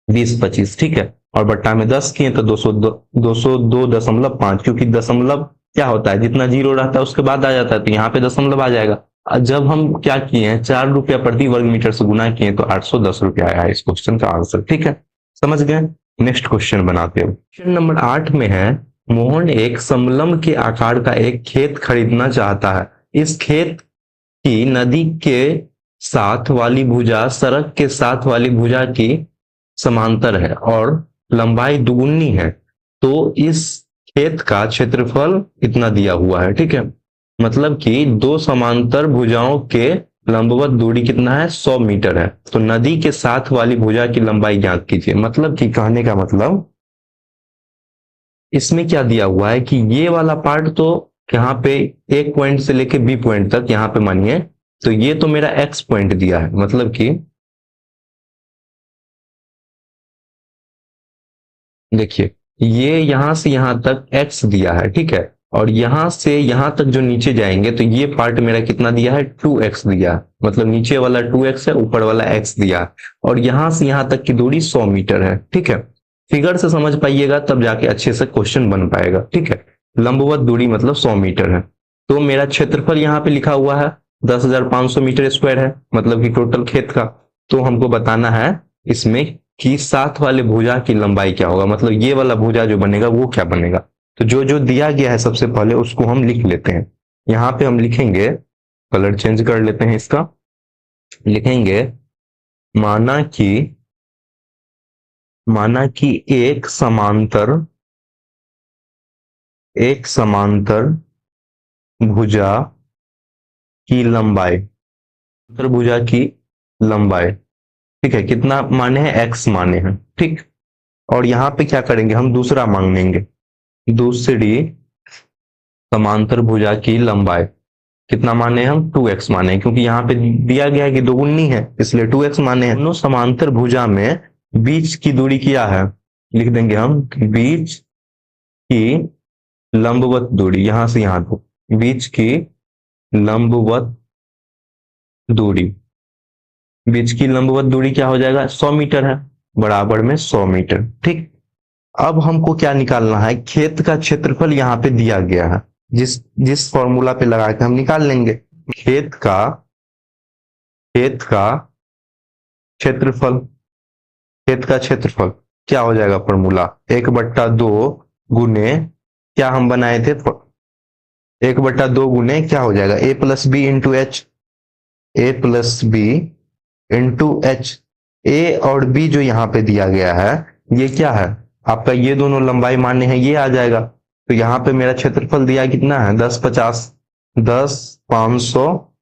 20-25। ठीक है, और बट्टा में 10 किए तो 202.5, क्योंकि दशमलव क्या होता है जितना जीरो रहता है उसके बाद आ जाता है, तो यहाँ पे दशमलव आ जाएगा। जब हम क्या किए हैं 4 रुपया प्रति वर्ग मीटर से गुना किए तो 810 रुपया आया है इस क्वेश्चन का आंसर। ठीक है, समझ गए। नेक्स्ट क्वेश्चन बनाते हैं। क्वेश्चन नंबर 8 में है मोहन एक समलंब के आकार का एक खेत खरीदना चाहता है। इस खेत की नदी के साथ वाली भुजा सड़क के साथ वाली भुजा की समांतर है और लंबाई दुगुनी है, तो इस खेत का क्षेत्रफल इतना दिया हुआ है। ठीक है, मतलब कि 2 समांतर भुजाओं के लंबवत दूरी कितना है 100 मीटर है। तो नदी के साथ वाली भुजा की लंबाई ज्ञात कीजिए। मतलब कि कहने का मतलब इसमें क्या दिया हुआ है कि ये वाला पार्ट तो यहाँ पे एक पॉइंट से लेके बी पॉइंट तक यहाँ पे मानिए, तो ये तो मेरा एक्स पॉइंट दिया है, मतलब कि देखिए ये यहां से यहां तक x दिया है, ठीक है, और यहां से यहां तक जो नीचे जाएंगे तो ये पार्ट मेरा कितना दिया है, 2x दिया है, मतलब नीचे वाला 2x है, ऊपर वाला x दिया है, और यहां से यहां तक की दूरी 100 मीटर है, ठीक है। फिगर से समझ पाइएगा तब जाके अच्छे से क्वेश्चन बन पाएगा, ठीक है। लंबवत दूरी मतलब 100 मीटर है। तो मेरा क्षेत्रफल यहाँ पे लिखा हुआ है 10,500 मीटर स्क्वायर है, मतलब कि टोटल खेत का। तो हमको बताना है इसमें कि साथ वाले भुजा की लंबाई क्या होगा, मतलब ये वाला भुजा जो बनेगा वो क्या बनेगा। तो जो जो दिया गया है सबसे पहले उसको हम लिख लेते हैं। यहाँ पे हम लिखेंगे, कलर चेंज कर लेते हैं इसका, लिखेंगे माना कि एक समांतर भुजा की लंबाई, भुजा की लंबाई, ठीक है, कितना माने हैं, x माने हैं, ठीक। और यहाँ पे क्या करेंगे, हम दूसरा मांगेंगे, दूसरी समांतर भुजा की लंबाई कितना माने, हम 2x माने, क्योंकि यहाँ पे दिया गया है कि दोगुनी है इसलिए 2x माने हैं। दोनों समांतर भुजा में बीच की दूरी क्या है, लिख देंगे हम बीच की लंबवत दूरी, यहां से यहां तक बीच की लंबवत दूरी, बीच की लंबवत दूरी क्या हो जाएगा, 100 मीटर है, बराबर में 100 मीटर, ठीक। अब हमको क्या निकालना है, खेत का क्षेत्रफल यहाँ पे दिया गया है, जिस जिस फॉर्मूला पे लगा के हम निकाल लेंगे। खेत का क्षेत्रफल, खेत का क्षेत्रफल क्या हो जाएगा, फॉर्मूला 1/2 गुने, क्या हम बनाए थे, 1/2 गुने क्या हो जाएगा, a plus B into H, A plus B into H. A और बी जो यहाँ पे दिया गया है ये क्या है, आपका ये दोनों लंबाई माने हैं, ये आ जाएगा। तो यहाँ पे मेरा क्षेत्रफल दिया कितना है, 10,500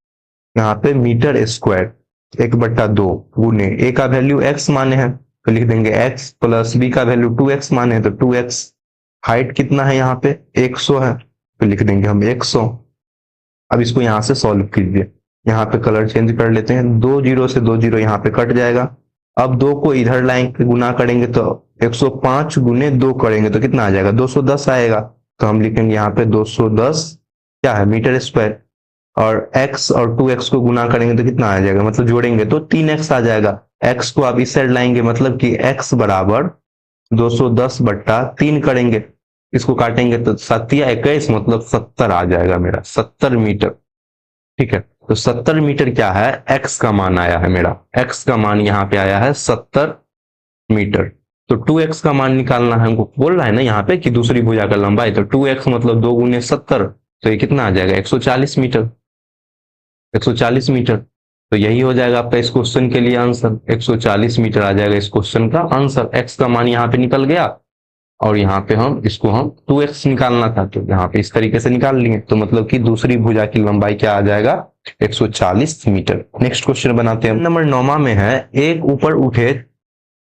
यहाँ पे मीटर स्क्वायर, 1/2 गुने ए का वैल्यू x माने हैं तो लिख देंगे x प्लस बी का वैल्यू 2x माने हैं तो 2x। हाइट कितना है यहाँ पे, 100 है तो लिख देंगे हम 100। अब इसको यहाँ से सॉल्व कीजिए, यहाँ पे कलर चेंज कर लेते हैं, 2 जीरो से 2 जीरो यहाँ पे कट जाएगा। अब 2 को इधर लाएंगे, गुना करेंगे तो 105 गुने 2 करेंगे तो कितना आ जाएगा, 210 आएगा। तो हम लिखेंगे यहाँ पे 210 क्या है, मीटर स्क्वायर, और x और 2x को गुना करेंगे तो कितना आ जाएगा, मतलब जोड़ेंगे तो 3x आ जाएगा। x को आप इस साइड लाएंगे, मतलब कि x बराबर 210/3 करेंगे, इसको काटेंगे तो 7×21 मतलब 70 आ जाएगा मेरा, 70 मीटर, ठीक है। तो 70 मीटर क्या है, x का मान आया है मेरा, x का मान यहाँ पे आया है 70 मीटर। तो 2x का मान निकालना है हमको, बोल रहा है ना यहाँ पे कि दूसरी भुजा का लंबाई, तो 2x मतलब 2 गुने 70, तो ये कितना आ जाएगा, 140 मीटर, 140 मीटर। तो यही हो जाएगा आपका इस क्वेश्चन के लिए आंसर, 140 मीटर आ जाएगा इस क्वेश्चन का आंसर। x का मान यहाँ पे निकल गया और यहाँ पे हम इसको हम 2x निकालना था तो यहाँ पे इस तरीके से निकाल लिए, तो मतलब कि दूसरी भुजा की लंबाई क्या आ जाएगा, 140 मीटर। नेक्स्ट क्वेश्चन बनाते हैं, नंबर 9 में है, एक ऊपर उठे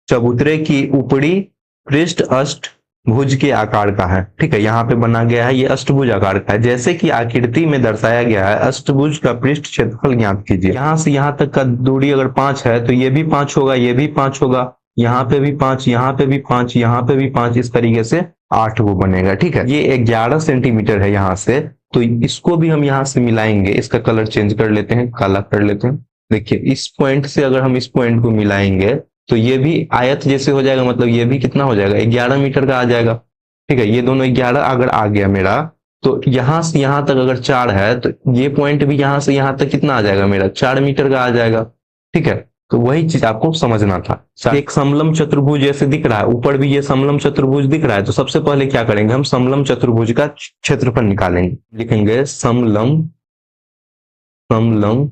चबूतरे की ऊपरी पृष्ठ अष्टभुज के आकार का है, ठीक है। यहाँ पे बना गया है ये अष्टभुज आकार का है, जैसे कि आकृति में दर्शाया गया है, अष्टभुज का पृष्ठ क्षेत्रफल ज्ञात कीजिए। यहाँ से यहाँ तक का दूरी अगर 5 है तो ये भी 5 होगा, ये भी 5 होगा, यहाँ पे भी 5, यहाँ पे भी 5, यहाँ पे भी 5, इस तरीके से 8 वो बनेगा, ठीक है। ये 11 सेंटीमीटर है यहाँ से, तो इसको भी हम यहाँ से मिलाएंगे, इसका कलर चेंज कर लेते हैं, काला कर लेते हैं। देखिए इस पॉइंट से अगर हम इस पॉइंट को मिलाएंगे तो ये भी आयत जैसे हो जाएगा, मतलब ये भी कितना हो जाएगा, 11 मीटर का आ जाएगा, ठीक है। ये दोनों 11 अगर आ गया मेरा, तो यहां से यहां तक अगर 4 है तो ये पॉइंट भी यहां से यहां तक कितना आ जाएगा मेरा, 4 मीटर का आ जाएगा, ठीक है। तो वही चीज आपको समझना था। एक समलम चतुर्भुज जैसे दिख रहा है, ऊपर भी ये समलम चतुर्भुज दिख रहा है, तो सबसे पहले क्या करेंगे, हम समलम चतुर्भुज का क्षेत्रफल निकालेंगे, लिखेंगे समलम, समलम,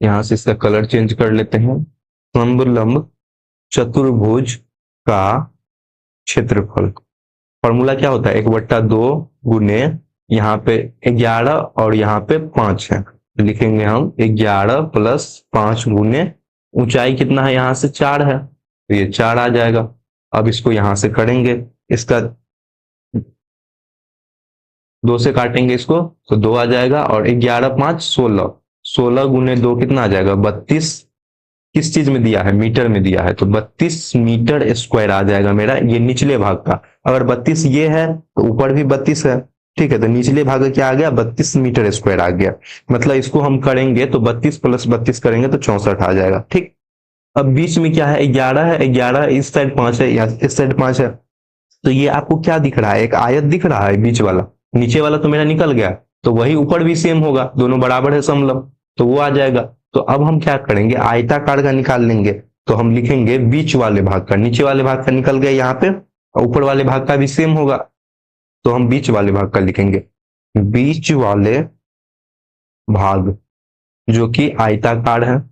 यहां से इसका कलर चेंज कर लेते हैं, समलम चतुर्भुज का क्षेत्रफल, फॉर्मूला क्या होता है, 1/2 गुने यहाँ पे 11 और यहाँ पे 5 है, तो लिखेंगे हम 11 प्लस 5 गुने ऊंचाई कितना है, यहाँ से 4 है तो ये 4 आ जाएगा। अब इसको यहाँ से करेंगे, इसका 2 से काटेंगे इसको तो 2 आ जाएगा, और 11 5 16, 16 गुने 2 कितना आ जाएगा, 32 किस चीज में दिया है, मीटर में दिया है, तो 32 मीटर स्क्वायर आ जाएगा मेरा ये निचले भाग का। अगर 32 ये है तो ऊपर भी 32 है, ठीक है, तो निचले भाग का क्या आ गया, 32 मीटर स्क्वायर आ गया। मतलब इसको हम करेंगे तो 32 प्लस 32 करेंगे तो 64 आ जाएगा, ठीक। अब बीच में क्या है, 11 है, 11 इस साइड 5 है, या इस साइड 5 है, तो ये आपको क्या दिख रहा है, एक आयत दिख रहा है बीच वाला, नीचे वाला तो मेरा निकल गया, तो वही ऊपर भी सेम होगा, दोनों बराबर है समलंब, तो वो आ जाएगा। तो अब हम क्या करेंगे, आयताकार का निकाल लेंगे, तो हम लिखेंगे बीच वाले भाग का, नीचे वाले भाग का निकल गया यहाँ पे, ऊपर वाले भाग का भी सेम होगा, तो हम बीच वाले भाग का लिखेंगे, बीच वाले भाग जो कि आयताकार है,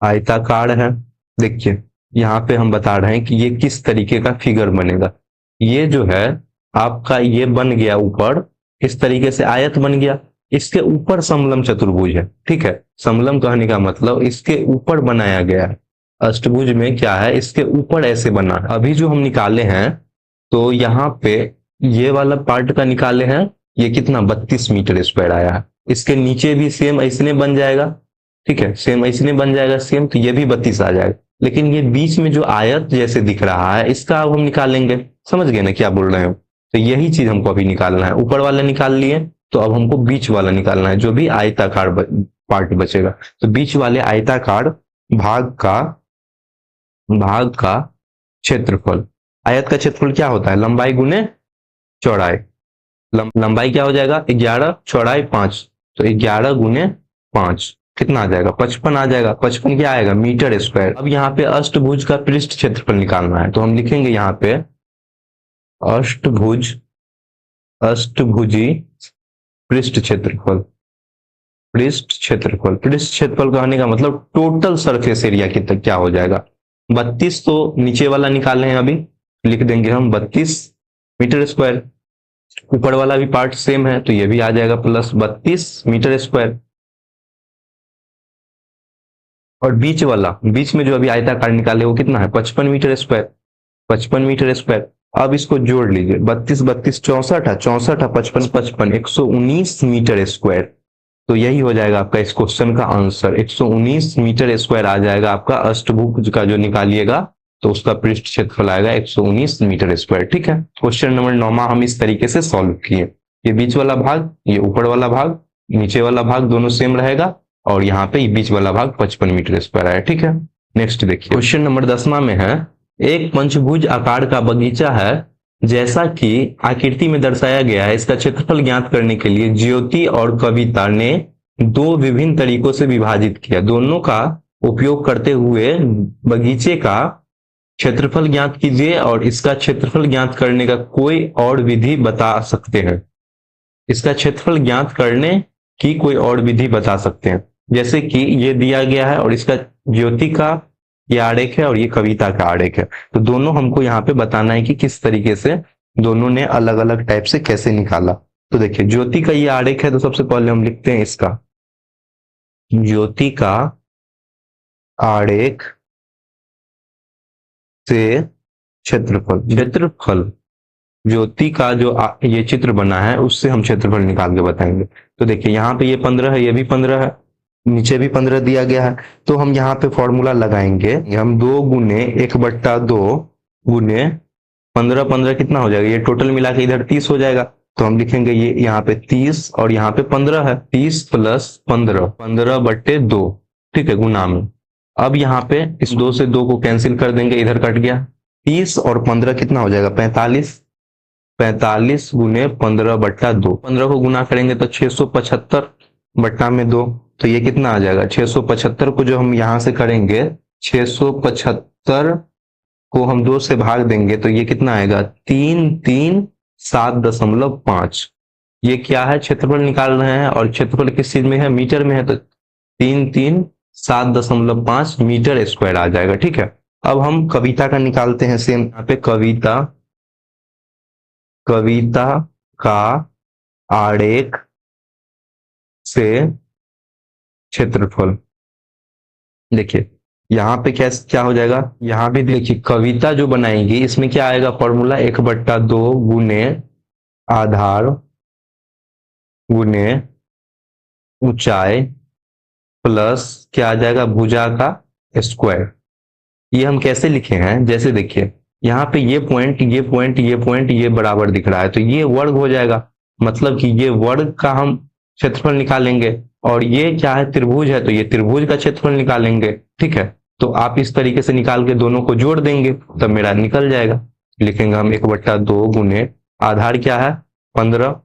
आयताकार है। देखिए यहाँ पे हम बता रहे हैं कि ये किस तरीके का फिगर बनेगा, ये जो है आपका ये बन गया ऊपर, इस तरीके से आयत बन गया, इसके ऊपर समलम चतुर्भुज है, ठीक है, समलम कहने का मतलब इसके ऊपर बनाया गया है, अष्टभुज में क्या है, इसके ऊपर ऐसे बना है। अभी जो हम निकाले हैं तो यहाँ पे ये वाला पार्ट का निकाले हैं, ये कितना 32 मीटर स्क्वायर आया है, इसके नीचे भी सेम ऐसने बन जाएगा, ठीक है, सेम ऐसने बन जाएगा सेम, तो ये भी 32 आ जाएगा। लेकिन ये बीच में जो आयत जैसे दिख रहा है इसका अब हम निकालेंगे, समझ गए ना क्या बोल रहे हो, तो यही चीज हमको अभी निकालना है, ऊपर वाला निकाल लिए, तो अब हमको बीच वाला निकालना है, जो भी आयताकार पार्ट बचेगा। तो बीच वाले आयताकार भाग का क्षेत्रफल, आयत का क्षेत्रफल क्या होता है, लंबाई गुने चौड़ाई, लंबाई क्या हो जाएगा 11, चौड़ाई 5, तो 11 गुने 5 कितना आ जाएगा, 55 आ जाएगा, 55 क्या आएगा, मीटर स्क्वायर। अब यहाँ पे अष्टभुज का पृष्ठ क्षेत्रफल निकालना है, तो हम लिखेंगे यहाँ पे अष्टभुजी पृष्ठ क्षेत्रफल, पृष्ठ क्षेत्रफल कहने का मतलब टोटल सरफेस एरिया कितना क्या हो जाएगा, 32 तो नीचे वाला निकाल रहे हैं अभी, लिख देंगे हम 32 मीटर स्क्वायर, ऊपर वाला भी पार्ट सेम है तो ये भी आ जाएगा प्लस 32 मीटर स्क्वायर, और बीच में जो अभी आयताकार निकाले वो कितना है 55 मीटर स्क्वायर, 55 मीटर स्क्वायर। अब इसको जोड़ लीजिए, 32 32 64 है, 64 55 55 119 मीटर स्क्वायर, तो यही हो जाएगा आपका इस क्वेश्चन का आंसर, 119 मीटर स्क्वायर आ जाएगा आपका अष्टभुज का जो निकालिएगा, तो उसका पृष्ठ क्षेत्रफल आएगा 119 मीटर स्क्वायर, ठीक है। क्वेश्चन नंबर 9 हम इस तरीके से सॉल्व किए, ये बीच वाला भाग, ये ऊपर वाला भाग, नीचे वाला भाग दोनों सेम रहेगा, और यहाँ पे बीच वाला भाग 55 मीटर स्क्वायर आया, ठीक है। नेक्स्ट देखिए, क्वेश्चन नंबर 10 में है, एक पंचभुज आकार का बगीचा है जैसा कि आकृति में दर्शाया गया है, इसका क्षेत्रफल ज्ञात करने के लिए ज्योति और कविता ने दो विभिन्न तरीकों से विभाजित किया, दोनों का उपयोग करते हुए बगीचे का क्षेत्रफल ज्ञात कीजिए और इसका क्षेत्रफल ज्ञात करने का कोई और विधि बता सकते हैं, इसका क्षेत्रफल ज्ञात करने की कोई और विधि बता सकते हैं, जैसे कि ये दिया गया है और इसका ज्योति का ये आरेख है और ये कविता का आरेख है, तो दोनों हमको यहाँ पे बताना है कि किस तरीके से दोनों ने अलग अलग टाइप से कैसे निकाला। तो देखिए ज्योति का ये आरेख है, तो सबसे पहले हम लिखते हैं इसका ज्योति का आरेख से क्षेत्रफल ज्योति का जो ये चित्र बना है उससे हम क्षेत्रफल निकाल के बताएंगे। तो देखिए यहाँ पे ये 15 है, ये भी 15 है, नीचे भी 15 दिया गया है, तो हम यहाँ पे फॉर्मूला लगाएंगे, हम 2 गुने 1/2 गुने 15, 15 कितना हो जाएगा, ये टोटल मिला के इधर 30 हो जाएगा, तो हम लिखेंगे ये यहाँ पे 30 और यहाँ पे 15 है, 30 प्लस 15, 15/2, ठीक है, गुना में। अब यहाँ पे इस 2 से 2 को कैंसिल कर देंगे, इधर कट गया, 30 और 15 कितना हो जाएगा 45, 45 गुने 15/2, 15 को गुना करेंगे तो 675 बट्टा में 2, तो ये कितना आ जाएगा 675 को जो हम यहां से करेंगे 675 को हम 2 से भाग देंगे तो ये कितना आएगा 337.5, ये क्या है क्षेत्रफल निकाल रहे हैं और क्षेत्रफल किस चीज में है मीटर में है, तो 337.5 मीटर स्क्वायर आ जाएगा, ठीक है। अब हम कविता का निकालते हैं सेम, यहाँ पे कविता का आरेख से क्षेत्रफल, देखिए यहाँ पे क्या हो जाएगा, यहाँ भी देखिए कविता जो बनाएंगे इसमें क्या आएगा फॉर्मूला 1/2 गुने आधार गुने ऊंचाई प्लस क्या आ जाएगा, भुजा का स्क्वायर। ये हम कैसे लिखे हैं, जैसे देखिए यहाँ पे ये पॉइंट ये पॉइंट ये पॉइंट ये बराबर दिख रहा है, तो ये वर्ग हो जाएगा। मतलब कि ये वर्ग का हम क्षेत्रफल निकालेंगे, और ये क्या है, त्रिभुज है, तो ये त्रिभुज का क्षेत्रफल निकालेंगे। ठीक है, तो आप इस तरीके से निकाल के दोनों को जोड़ देंगे, तब मेरा निकल जाएगा। लिखेंगे हम 1/2 गुने आधार क्या है 15,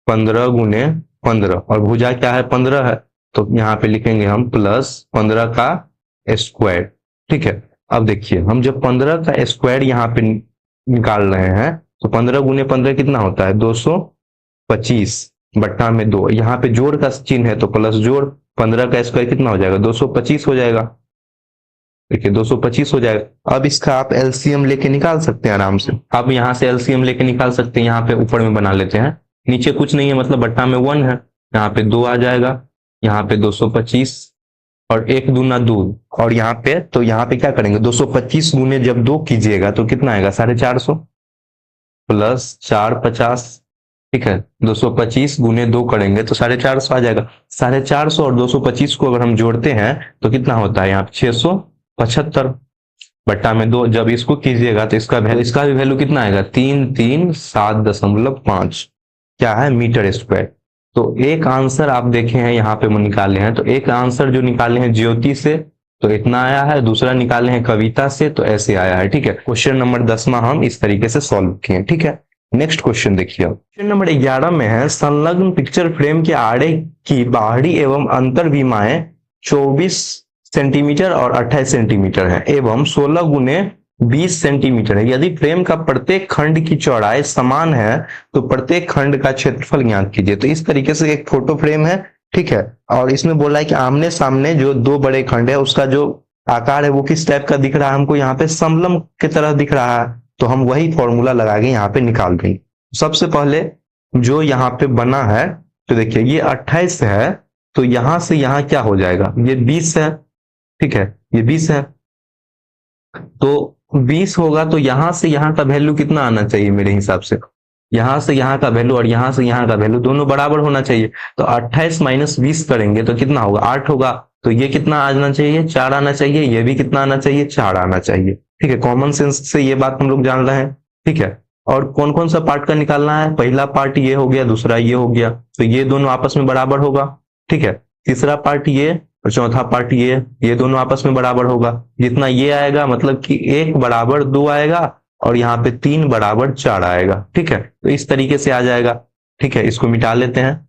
15 गुने 15, और भुजा क्या है 15 है, तो यहाँ पे लिखेंगे हम प्लस 15 का स्क्वायर। ठीक है, अब देखिए हम जब 15 का स्क्वायर यहाँ पे निकाल रहे हैं, तो 15 गुने 15 कितना होता है 225 बट्टा में 2, यहाँ पे जोड़ का चिन्ह है तो प्लस जोड़, 15 का स्क्वायर कितना हो जाएगा 225 हो जाएगा। देखिए 225 हो जाएगा। अब इसका आप एलसीएम लेके निकाल सकते हैं आराम से। अब यहाँ से एलसीएम लेके निकाल सकते हैं, यहाँ पे ऊपर में बना लेते हैं, नीचे कुछ नहीं है मतलब बट्टा में 1 है, यहाँ पे 2 आ जाएगा, यहाँ पे 225 और 1 दूना 2, और यहाँ पे तो यहाँ पे क्या करेंगे 225 गुने जब 2 कीजिएगा तो कितना आएगा 450 प्लस 450। ठीक है, 225 गुने 2 करेंगे तो 450 आ जाएगा। 450 और 225 को अगर हम जोड़ते हैं तो कितना होता है यहाँ पे 675 बट्टा में 2। जब इसको कीजिएगा तो इसका भी वैल्यू कितना आएगा 337.5 क्या है मीटर स्क्वायर। तो एक आंसर आप देखे हैं यहाँ पे निकाले हैं, तो एक आंसर जो निकाले हैं ज्योति से तो इतना आया है, दूसरा निकाले हैं कविता से तो ऐसे आया है। ठीक है, क्वेश्चन नंबर 10वां हम इस तरीके से सॉल्व किए। ठीक है, नेक्स्ट क्वेश्चन देखिए। क्वेश्चन नंबर 11 में है संलग्न पिक्चर फ्रेम के आड़े की बाहरी एवं अंतर विमाएं 24 सेंटीमीटर और 28 सेंटीमीटर है एवं 16 गुने 20 सेंटीमीटर है। यदि फ्रेम का प्रत्येक खंड की चौड़ाई समान है तो प्रत्येक खंड का क्षेत्रफल ज्ञात कीजिए। तो इस तरीके से एक फोटो फ्रेम है, ठीक है, और इसमें बोला है कि आमने सामने जो दो बड़े खंड है उसका जो आकार है वो किस टाइप का दिख रहा है, हमको यहाँ पे समलम की तरह दिख रहा है, तो हम वही फॉर्मूला लगा के यहाँ पे निकाल देंगे। सबसे पहले जो यहाँ पे बना है तो देखिए ये 28 है, तो यहां से यहाँ क्या हो जाएगा, ये 20 है। ठीक है, ये 20 है, तो 20 होगा तो यहां से यहाँ का वैल्यू कितना आना चाहिए मेरे हिसाब से, यहां से यहाँ का वैल्यू और यहां से यहाँ का वैल्यू दोनों बराबर होना चाहिए। तो 28 माइनस 20 करेंगे तो कितना होगा 8 होगा, तो ये कितना आना चाहिए 4 आना चाहिए, ये भी कितना आना चाहिए 4 आना चाहिए। ठीक है, कॉमन सेंस से ये बात हम लोग जान रहे हैं। ठीक है, और कौन कौन सा पार्ट का निकालना है, पहला पार्ट ये हो गया, दूसरा ये हो गया, तो ये दोनों आपस में बराबर होगा। ठीक है, तीसरा पार्ट ये और चौथा पार्ट ये दोनों आपस में बराबर होगा। जितना ये आएगा मतलब कि 1 बराबर 2 आएगा और यहाँ पे 3 बराबर 4 आएगा। ठीक है, तो इस तरीके से आ जाएगा। ठीक है, इसको मिटा लेते हैं,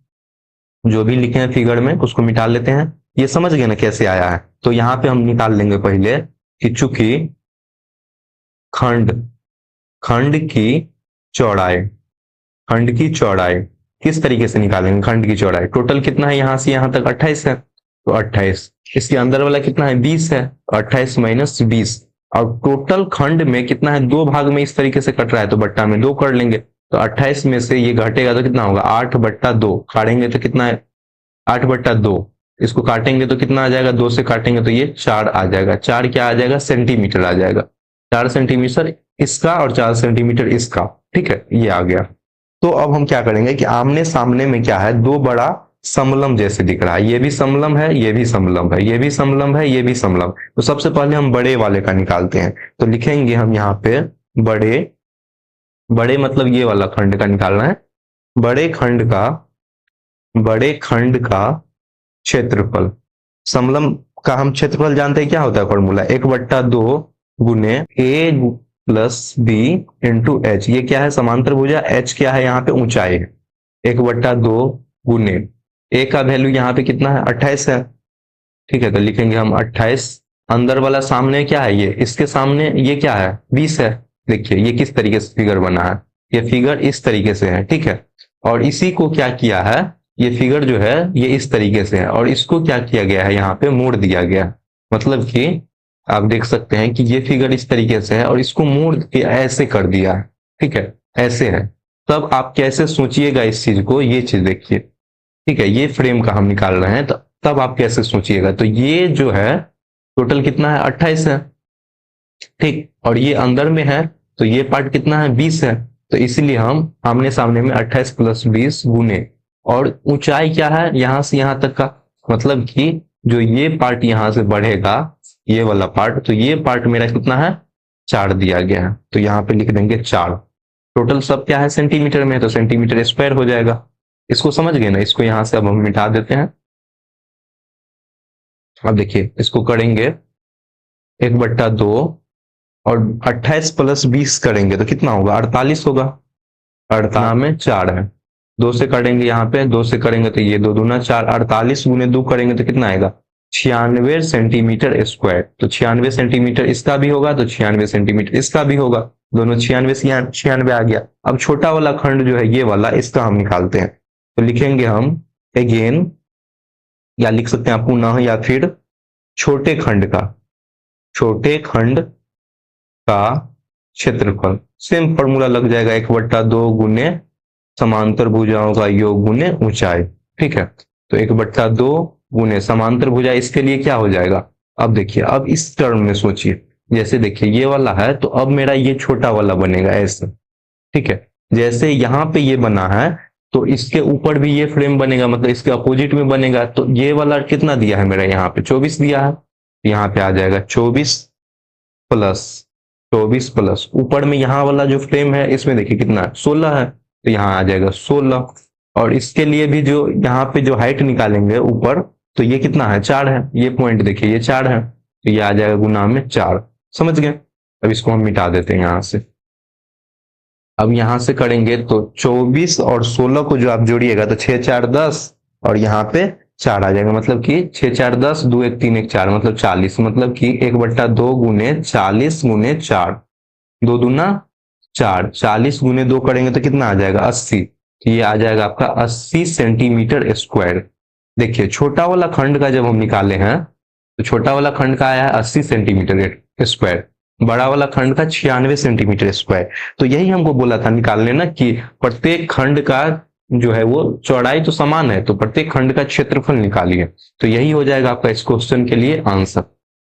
जो भी लिखे हैं फिगर में उसको मिटा लेते हैं। ये समझ गए ना कैसे आया है, तो यहाँ पे हम निकाल लेंगे पहले कि चूंकि खंड की चौड़ाई किस तरीके से निकालेंगे, खंड की चौड़ाई टोटल कितना है यहां से यहां तक 28 है, तो 28 इसके अंदर वाला कितना है 20 है, 28 माइनस 20, और टोटल खंड में कितना है 2 भाग में इस तरीके से कट रहा है तो बट्टा में 2 कर लेंगे। तो 28 में से ये घटेगा तो कितना होगा 8/2, काटेंगे तो कितना है 8/2, इसको काटेंगे तो कितना आ जाएगा 2 से काटेंगे तो ये 4 आ जाएगा। 4 क्या आ जाएगा सेंटीमीटर आ जाएगा, 4 सेंटीमीटर इसका और 4 सेंटीमीटर इसका। ठीक है, ये आ गया। तो अब हम क्या करेंगे कि आमने सामने में क्या है 2 बड़ा समलम जैसे दिख रहा है, ये भी समलम है, ये भी समलम है, ये भी समलम है, ये भी समलम। तो सबसे पहले हम बड़े वाले का निकालते हैं, तो लिखेंगे हम यहाँ पे बड़े मतलब ये वाला खंड का निकालना है। बड़े खंड का क्षेत्रफल, समलम का हम क्षेत्रफल जानते हैं क्या होता है फॉर्मूला 1/2 गुने a plus b into H. ये क्या है समांतर भुजा, h क्या है यहाँ पे ऊंचाई है, 1/2 गुने a का वैल्यू यहाँ पे कितना है 28 है। ठीक है, तो लिखेंगे हम 28, अंदर वाला सामने क्या है ये, इसके सामने ये क्या है 20 है। देखिए ये किस तरीके से फिगर बना है, ये फिगर इस तरीके से है। ठीक है, और इसी को क्या किया है, ये फिगर जो है ये इस तरीके से है और इसको क्या किया गया है यहाँ पे मोड़ दिया गया, मतलब कि आप देख सकते हैं कि ये फिगर इस तरीके से है और इसको मोड़ के ऐसे कर दिया है। ठीक है, ऐसे है, तब आप कैसे सोचिएगा इस चीज को, ये चीज देखिए। ठीक है, ये फ्रेम का हम निकाल रहे हैं, तो तब आप कैसे सोचिएगा, तो ये जो है टोटल कितना है 28 है। ठीक, और ये अंदर में है तो ये पार्ट कितना है 20 है, तो इसीलिए हम आमने सामने में 28 + 20 गुने, और ऊंचाई क्या है यहां से यहां तक का मतलब कि जो ये पार्ट यहां से बढ़ेगा, ये वाला पार्ट, तो ये पार्ट मेरा कितना है, 4 दिया गया है, तो यहाँ पे लिख देंगे 4। टोटल सब क्या है, सेंटीमीटर में है, तो सेंटीमीटर स्क्वायर हो जाएगा। इसको समझ गए ना, इसको यहां से अब हम मिटा देते हैं। अब देखिए इसको करेंगे 1/2 और 28 + 20 करेंगे तो कितना होगा, 48 होगा। 48 में 4 है, 2 से करेंगे, यहाँ पे 2 से करेंगे तो ये 2 दूना 4, 48 गुने 2 करेंगे तो कितना आएगा, 96 सेंटीमीटर स्क्वायर। तो 96 सेंटीमीटर इसका भी होगा, तो 96 सेंटीमीटर इसका भी होगा, दोनों 96 से 96 आ गया। अब छोटा वाला खंड जो है ये वाला, इसका हम निकालते हैं, तो लिखेंगे हम अगेन, या लिख सकते हैं पुनः, या फिर छोटे खंड का क्षेत्रफल। सेम फॉर्मूला लग जाएगा, 1/2 गुने समांतर भुजाओं का योग गुने ऊंचाई। ठीक है, तो 1/2 गुने समांतर भुजा, इसके लिए क्या हो जाएगा, अब देखिए, अब इस टर्म में सोचिए, जैसे देखिए ये वाला है, तो अब मेरा ये छोटा वाला बनेगा ऐसे। ठीक है, जैसे यहाँ पे ये बना है, तो इसके ऊपर भी ये फ्रेम बनेगा, मतलब इसके अपोजिट में बनेगा। तो ये वाला कितना दिया है मेरा, यहाँ पे 24 दिया है, यहाँ पे आ जाएगा 24 प्लस ऊपर में यहाँ वाला जो फ्रेम है, इसमें देखिए कितना है, 16 है, तो यहाँ आ जाएगा 16। और इसके लिए भी जो यहाँ पे जो हाइट निकालेंगे ऊपर, तो ये कितना है, 4 है, ये पॉइंट देखिए ये 4 है, तो ये आ जाएगा गुना में 4। समझ गए। अब इसको हम मिटा देते हैं यहाँ से। अब यहां से करेंगे तो 24 और 16 को जो आप जोड़िएगा तो 6 4 10, और यहाँ पे 4 आ जाएगा, मतलब कि 6 4 10, 2 1 3 1 4, मतलब 40, मतलब कि 1/2 गुने 40 गुने 4, 2 दूना 4, 40 गुने 2 करेंगे तो कितना आ जाएगा, 80। तो ये आ जाएगा आपका 80 सेंटीमीटर स्क्वायर। देखिए छोटा वाला खंड का जब हम निकाले हैं, तो छोटा वाला खंड का आया है 80 सेंटीमीटर स्क्वायर, बड़ा वाला खंड का 96 सेंटीमीटर स्क्वायर। तो यही हमको बोला था निकालने ना, कि प्रत्येक खंड का जो है वो चौड़ाई तो समान है, तो प्रत्येक खंड का क्षेत्रफल निकालिए। तो यही हो जाएगा आपका इस क्वेश्चन के लिए आंसर।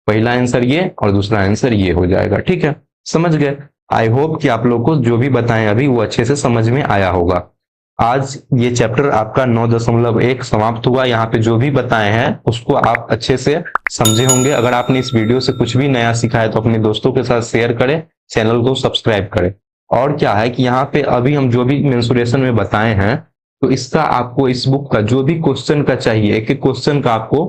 पहला आंसर ये और दूसरा आंसर ये हो जाएगा। ठीक है, समझ गए। आई होप कि आप लोग को जो भी बताएं अभी वो अच्छे से समझ में आया होगा। आज ये चैप्टर आपका 9.1 समाप्त हुआ। यहाँ पे जो भी बताए हैं उसको आप अच्छे से समझे होंगे। अगर आपने इस वीडियो से कुछ भी नया सीखा है तो अपने दोस्तों के साथ शेयर करें, चैनल को सब्सक्राइब करें। और क्या है कि यहाँ पे अभी हम जो भी मेंसुरेशन में बताए हैं, तो इसका आपको इस बुक का जो भी क्वेश्चन का चाहिए, एक एक क्वेश्चन का आपको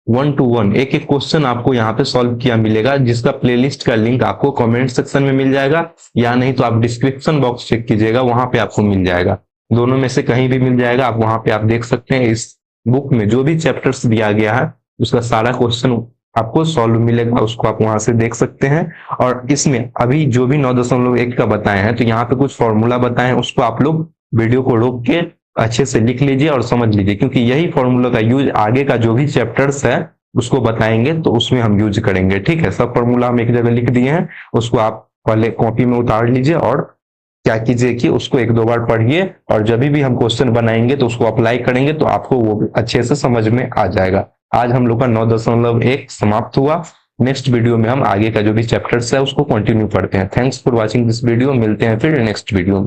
1 to 1 एक एक क्वेश्चन आपको यहाँ पे सॉल्व किया मिलेगा, जिसका प्लेलिस्ट का लिंक आपको कमेंट सेक्शन में मिल जाएगा, या नहीं तो आप डिस्क्रिप्शन बॉक्स चेक कीजिएगा, वहां पे आपको मिल जाएगा। दोनों में से कहीं भी मिल जाएगा, आप वहां पे आप देख सकते हैं। इस बुक में जो भी चैप्टर्स दिया गया है उसका सारा क्वेश्चन आपको सॉल्व मिलेगा, उसको आप वहां से देख सकते हैं। और इसमें अभी जो भी 9.1 का बताए हैं, तो यहाँ पे कुछ फॉर्मूला बताए हैं, उसको आप लोग वीडियो को रोक के अच्छे से लिख लीजिए और समझ लीजिए, क्योंकि यही फॉर्मूला का यूज आगे का जो भी चैप्टर्स है उसको बताएंगे तो उसमें हम यूज करेंगे। ठीक है, सब फॉर्मूला हम एक जगह लिख दिए हैं, उसको आप पहले कॉपी में उतार लीजिए और क्या कीजिए कि उसको 1-2 बार पढ़िए, और जब भी हम क्वेश्चन बनाएंगे तो उसको अप्लाई करेंगे तो आपको वो अच्छे से समझ में आ जाएगा। आज हम लोग का 9.1 समाप्त हुआ। नेक्स्ट वीडियो में हम आगे का जो भी चैप्टर्स है उसको कंटिन्यू करते हैं। Thanks for watching this video. मिलते हैं फिर नेक्स्ट वीडियो में।